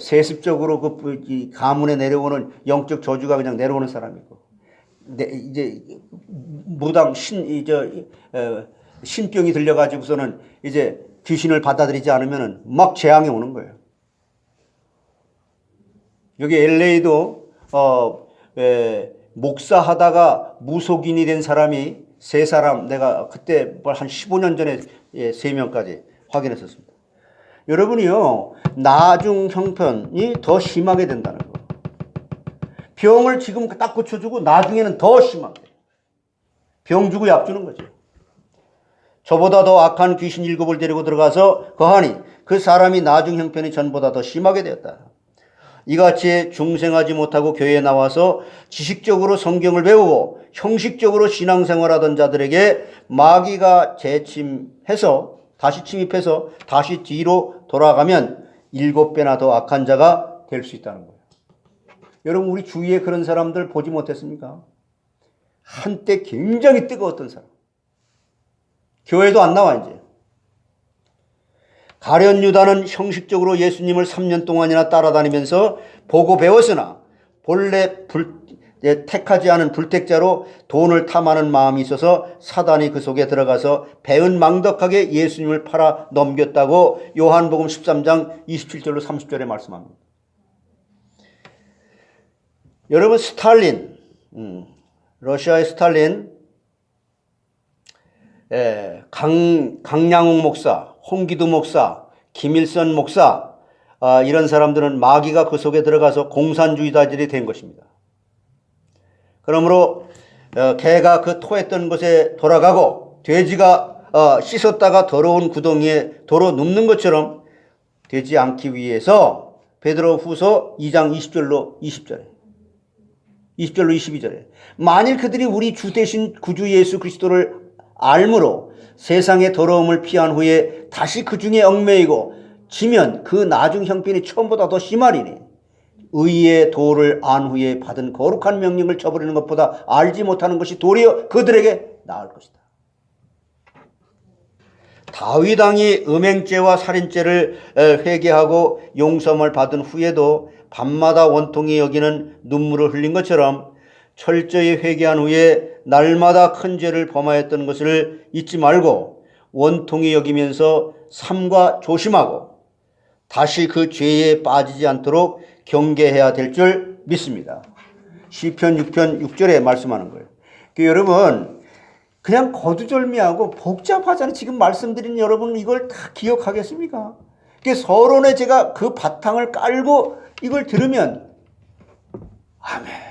S2: 세습적으로 이 가문에 내려오는 영적 저주가 그냥 내려오는 사람이고, 이제 무당 신병이 들려가지고서는 이제 귀신을 받아들이지 않으면은 막 재앙이 오는 거예요. 여기 LA도 목사하다가 무속인이 된 사람이 세 사람, 내가 그때 한 15년 전에 3명까지 확인했었습니다. 여러분이요, 나중 형편이 더 심하게 된다는 거. 병을 지금 딱 고쳐주고 나중에는 더 심하게. 병 주고 약 주는 거죠. 저보다 더 악한 귀신 7을 데리고 들어가서 거하니 그 사람이 나중 형편이 전보다 더 심하게 되었다. 이같이 중생하지 못하고 교회에 나와서 지식적으로 성경을 배우고 형식적으로 신앙생활하던 자들에게 마귀가 다시 침입해서 다시 뒤로 돌아가면 7배나 더 악한 자가 될 수 있다는 거예요. 여러분 우리 주위에 그런 사람들 보지 못했습니까? 한때 굉장히 뜨거웠던 사람. 교회도 안 나와 이제. 가룟 유다는 형식적으로 예수님을 3년 동안이나 따라다니면서 보고 배웠으나 본래 택하지 않은 불택자로 돈을 탐하는 마음이 있어서 사단이 그 속에 들어가서 배은망덕하게 예수님을 팔아 넘겼다고 요한복음 13장 27절로 30절에 말씀합니다. 여러분 스탈린, 러시아의 스탈린, 강량욱 목사, 홍기두 목사, 김일선 목사, 이런 사람들은 마귀가 그 속에 들어가서 공산주의자들이 된 것입니다. 그러므로 개가 그 토했던 곳에 돌아가고 돼지가 씻었다가 더러운 구덩이에 도로 눕는 것처럼 되지 않기 위해서 베드로후서 2장 20절로 22절에 만일 그들이 우리 주 대신 구주 예수 그리스도를 알므로 세상의 더러움을 피한 후에 다시 그 중에 얽매이고 지면 그 나중 형편이 처음보다 더 심하리니 의의 도를 안 후에 받은 거룩한 명령을 저버리는 것보다 알지 못하는 것이 도리어 그들에게 나을 것이다. 다윗 왕이 음행죄와 살인죄를 회개하고 용서를 받은 후에도 밤마다 원통이 여기는 눈물을 흘린 것처럼 철저히 회개한 후에 날마다 큰 죄를 범하였던 것을 잊지 말고 원통이 여기면서 삼가 조심하고 다시 그 죄에 빠지지 않도록 경계해야 될 줄 믿습니다. 시편 6편 6절에 말씀하는 거예요. 여러분 그냥 거두절미하고 복잡하잖아요. 지금 말씀드린 여러분 이걸 다 기억하겠습니까? 서론에 제가 그 바탕을 깔고 이걸 들으면 아멘.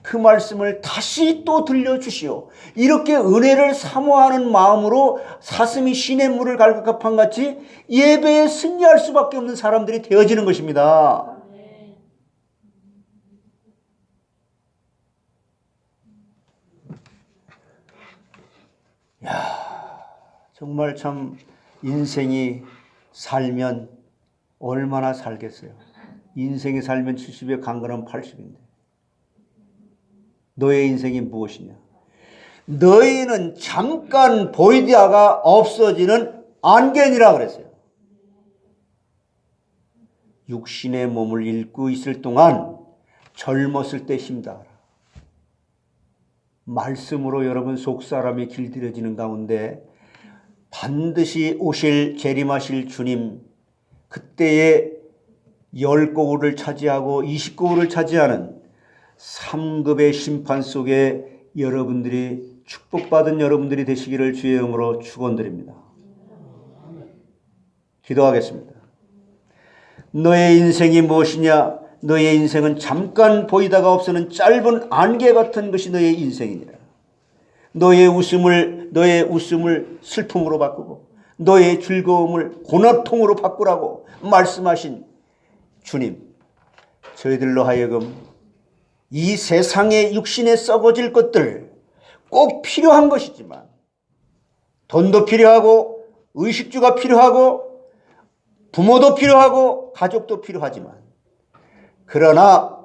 S2: 그 말씀을 다시 또 들려주시오. 이렇게 은혜를 사모하는 마음으로 사슴이 시냇물을 갈급한 같이 예배에 승리할 수밖에 없는 사람들이 되어지는 것입니다. 정말 참 인생이 살면 얼마나 살겠어요. 인생이 살면 70에 강건하면 80인데 너의 인생이 무엇이냐? 너희는 잠깐 보이다가 없어지는 안개니라 그랬어요. 육신의 몸을 잃고 있을 동안 젊었을 때 힘다하라. 말씀으로 여러분 속사람이 길들여지는 가운데 반드시 오실 재림하실 주님 그때의 10고울을 차지하고 20고울을 차지하는 3급의 심판 속에 여러분들이 축복받은 여러분들이 되시기를 주의 이름으로 축원드립니다. 기도하겠습니다. 너의 인생이 무엇이냐? 너의 인생은 잠깐 보이다가 없어는 짧은 안개 같은 것이 너의 인생이니라. 너의 웃음을 슬픔으로 바꾸고 너의 즐거움을 고나통으로 바꾸라고 말씀하신 주님, 저희들로 하여금 이 세상의 육신에 썩어질 것들 꼭 필요한 것이지만 돈도 필요하고 의식주가 필요하고 부모도 필요하고 가족도 필요하지만 그러나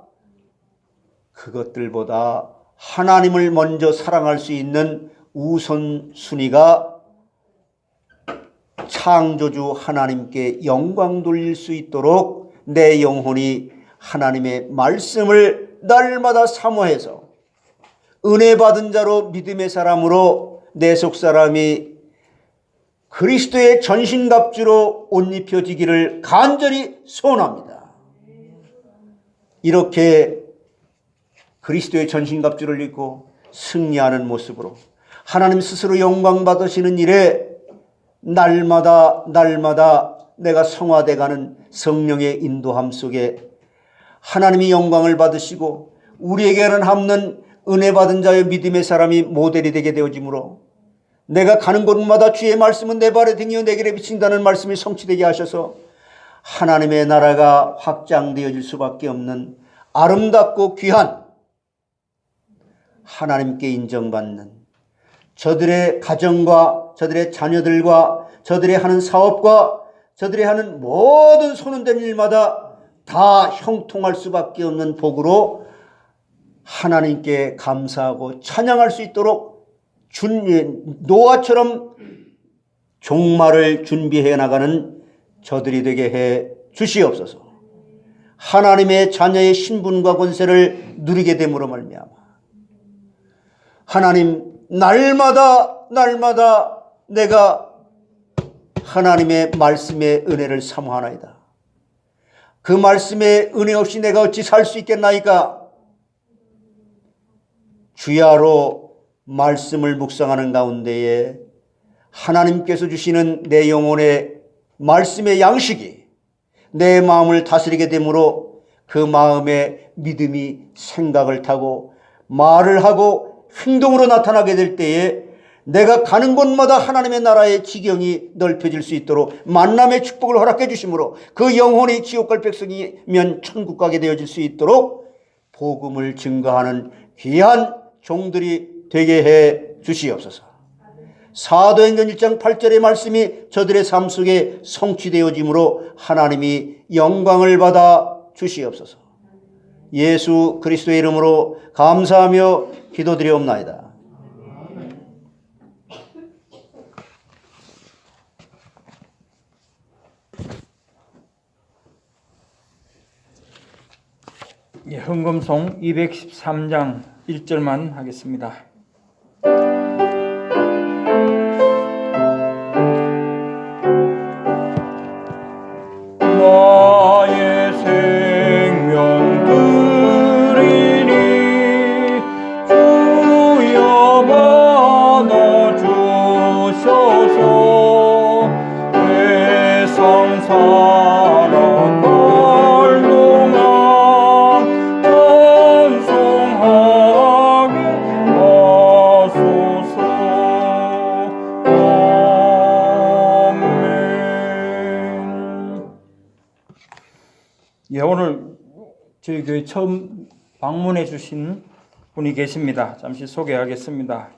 S2: 그것들보다 하나님을 먼저 사랑할 수 있는 우선순위가 창조주 하나님께 영광 돌릴 수 있도록 내 영혼이 하나님의 말씀을 날마다 사모해서 은혜 받은 자로 믿음의 사람으로 내 속사람이 그리스도의 전신갑주로 옷 입혀지기를 간절히 소원합니다. 이렇게 그리스도의 전신갑주를 입고 승리하는 모습으로 하나님 스스로 영광 받으시는 일에 날마다 내가 성화돼가는 성령의 인도함 속에 하나님이 영광을 받으시고 우리에게는 없는 은혜 받은 자의 믿음의 사람이 모델이 되게 되어지므로 내가 가는 곳마다 주의 말씀은 내 발의 등이요 내 길에 비친다는 말씀이 성취되게 하셔서 하나님의 나라가 확장되어질 수밖에 없는 아름답고 귀한 하나님께 인정받는 저들의 가정과 저들의 자녀들과 저들의 하는 사업과 저들의 하는 모든 손은 된 일마다 다 형통할 수밖에 없는 복으로 하나님께 감사하고 찬양할 수 있도록 노아처럼 종말을 준비해 나가는 저들이 되게 해 주시옵소서. 하나님의 자녀의 신분과 권세를 누리게 됨으로 말미암아 하나님 날마다 내가 하나님의 말씀의 은혜를 사모하나이다. 그 말씀의 은혜 없이 내가 어찌 살 수 있겠나이까? 주야로 말씀을 묵상하는 가운데에 하나님께서 주시는 내 영혼의 말씀의 양식이 내 마음을 다스리게 되므로 그 마음에 믿음이 생각을 타고 말을 하고 행동으로 나타나게 될 때에 내가 가는 곳마다 하나님의 나라의 지경이 넓혀질 수 있도록 만남의 축복을 허락해 주심으로 그 영혼이 지옥 갈 백성이면 천국 가게 되어질 수 있도록 복음을 증거하는 귀한 종들이 되게 해 주시옵소서. 사도행전 1장 8절의 말씀이 저들의 삶 속에 성취되어짐으로 하나님이 영광을 받아 주시옵소서. 예수 그리스도의 이름으로 감사하며 기도드리옵나이다.
S1: 예, 헌금송 213장 1절만 하겠습니다. 나의 생명 드리니 주여 받아주셔서 세상 살아갈 동안 찬송하게 하소서. 아멘. 예, 오늘 저희 교회 처음 방문해 주신 분이 계십니다. 잠시 소개하겠습니다.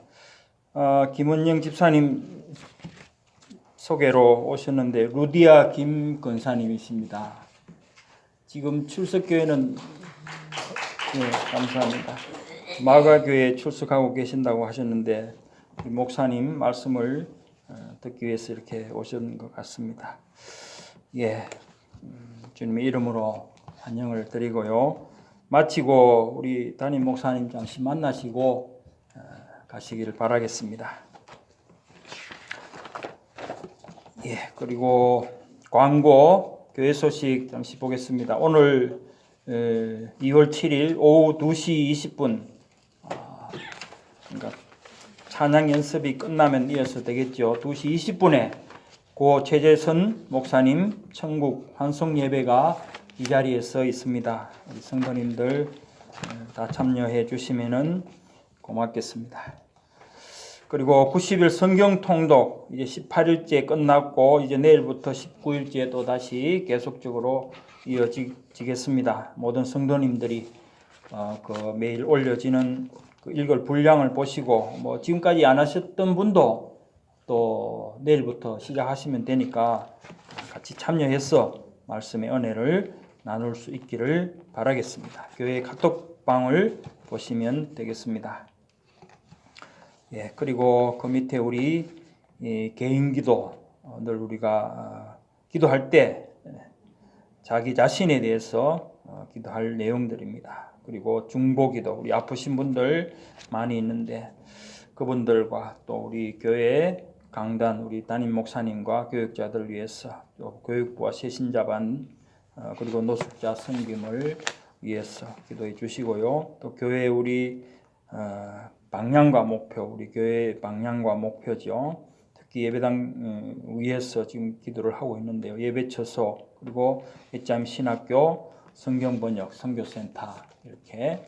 S1: 김은영 집사님 소개로 오셨는데 루디아 김 권사님이십니다. 지금 출석교회는 감사합니다. 마가교회에 출석하고 계신다고 하셨는데 목사님 말씀을 듣기 위해서 이렇게 오신 것 같습니다. 예, 주님의 이름으로 환영을 드리고요. 마치고 우리 담임 목사님 잠시 만나시고 가시기를 바라겠습니다. 예, 그리고 광고 교회 소식 잠시 보겠습니다. 오늘 2월 7일 오후 2시 20분 그러니까 찬양 연습이 끝나면 이어서 되겠죠. 2시 20분에 고 최재선 목사님 천국 환송 예배가 이 자리에 서 있습니다. 우리 성도님들 다 참여해 주시면은 고맙겠습니다. 그리고 90일 성경 통독 이제 18일째 끝났고 이제 내일부터 19일째 또 다시 계속적으로 이어지겠습니다. 모든 성도님들이 그 매일 올려지는 그 읽을 분량을 보시고 뭐 지금까지 안 하셨던 분도 또 내일부터 시작하시면 되니까 같이 참여해서 말씀의 은혜를 나눌 수 있기를 바라겠습니다. 교회 카톡방을 보시면 되겠습니다. 예, 그리고 그 밑에 우리 개인 기도 늘 우리가 기도할 때 자기 자신에 대해서 기도할 내용들입니다. 그리고 중보 기도 우리 아프신 분들 많이 있는데 그분들과 또 우리 교회 강단 우리 담임 목사님과 교육자들 위해서 또 교육부와 세신자반 그리고 노숙자 섬김을 위해서 기도해 주시고요. 또 교회 우리 방향과 목표 우리 교회 방향과 목표죠. 특히 예배당 위에서 지금 기도를 하고 있는데요. 예배처소 그리고 예짬 신학교 성경번역 선교센터 이렇게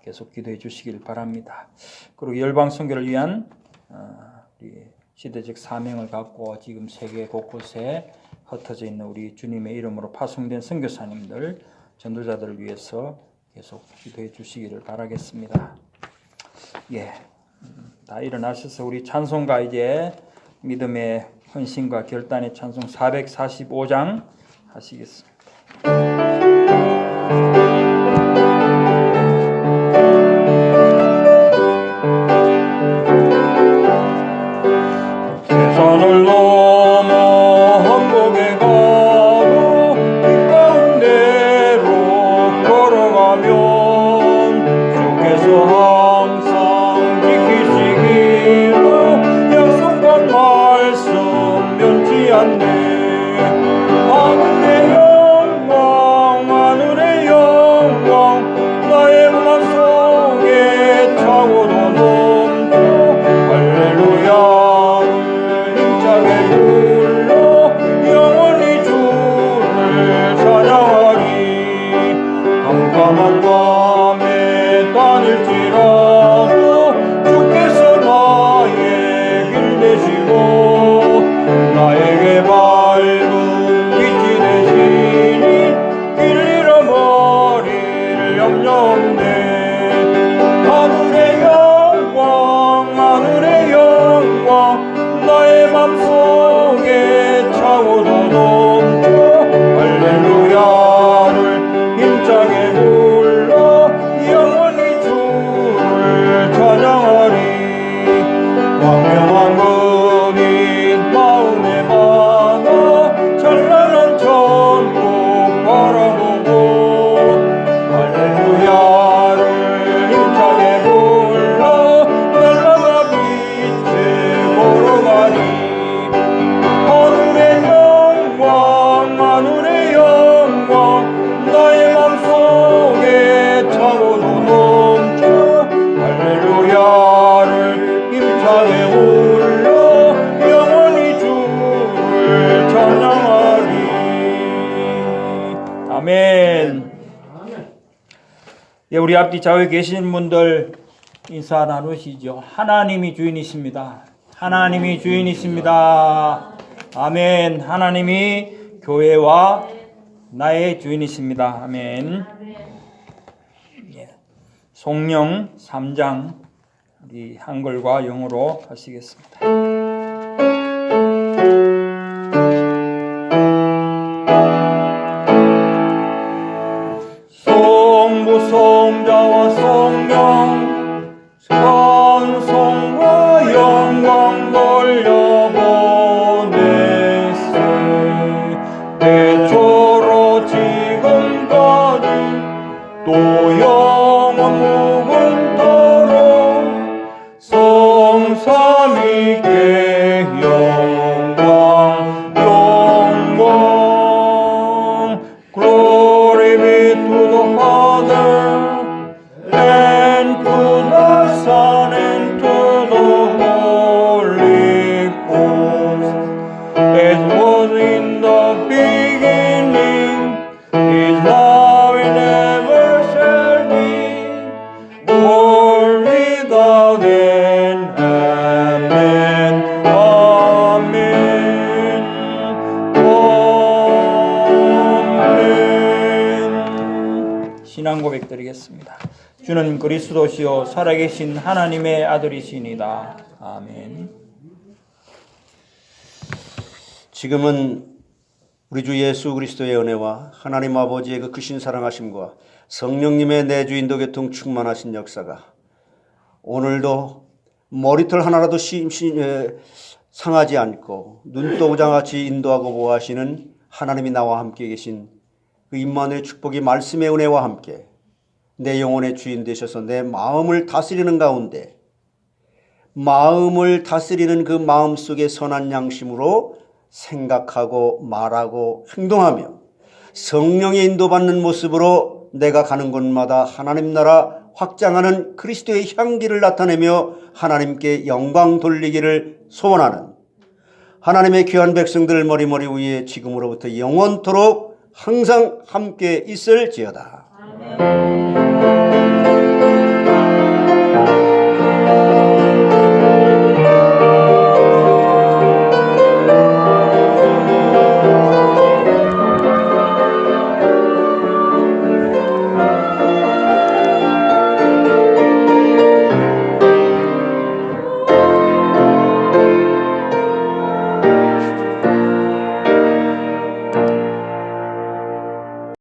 S1: 계속 기도해 주시길 바랍니다. 그리고 열방 선교를 위한 우리 시대적 사명을 갖고 지금 세계 곳곳에 흩어져 있는 우리 주님의 이름으로 파송된 선교사님들, 전도자들을 위해서 계속 기도해 주시기를 바라겠습니다. 예, 다 일어나셔서 우리 찬송가 이제 믿음의 헌신과 결단의 찬송 445장 하시겠습니다. 세상을 넘어 한국에 가고 이 가운데로 걸어가면 주께서 항상 지키시기로 약속한 말씀 변치 않네. 하늘의 영광 예, 우리 앞뒤 좌우에 계신 분들 인사 나누시죠. 하나님이 주인이십니다. 하나님이 주인이십니다. 아멘. 하나님이 교회와 나의 주인이십니다. 아멘. 예. 송영 3장 우리 한글과 영어로 하시겠습니다. 성부 성자와 성령 찬송과 영광 돌려보내세 대초로 지금까지 또 영원 무궁토록 성삼위께 영광 영광 Glory be to the Father and to the Son and to the Holy Ghost as was in the beginning is now and ever shall be world without end. Amen. Amen. 아멘. 신앙 고백 드리겠습니다. 주는 그리스도시요 살아계신 하나님의 아들이시니다. 아멘.
S2: 지금은 우리 주 예수 그리스도의 은혜와 하나님 아버지의 그 크신 사랑하심과 성령님의 내주 인도 교통 충만하신 역사가 오늘도 머리털 하나라도 상하지 않고 눈동자같이 인도하고 보호하시는 하나님이 나와 함께 계신 그 임마누엘 축복이 말씀의 은혜와 함께 내 영혼의 주인 되셔서 내 마음을 다스리는 가운데 마음을 다스리는 그 마음속의 선한 양심으로 생각하고 말하고 행동하며 성령의 인도받는 모습으로 내가 가는 곳마다 하나님 나라 확장하는 그리스도의 향기를 나타내며 하나님께 영광 돌리기를 소원하는 하나님의 귀한 백성들 머리머리 위에 지금으로부터 영원토록 항상 함께 있을지어다.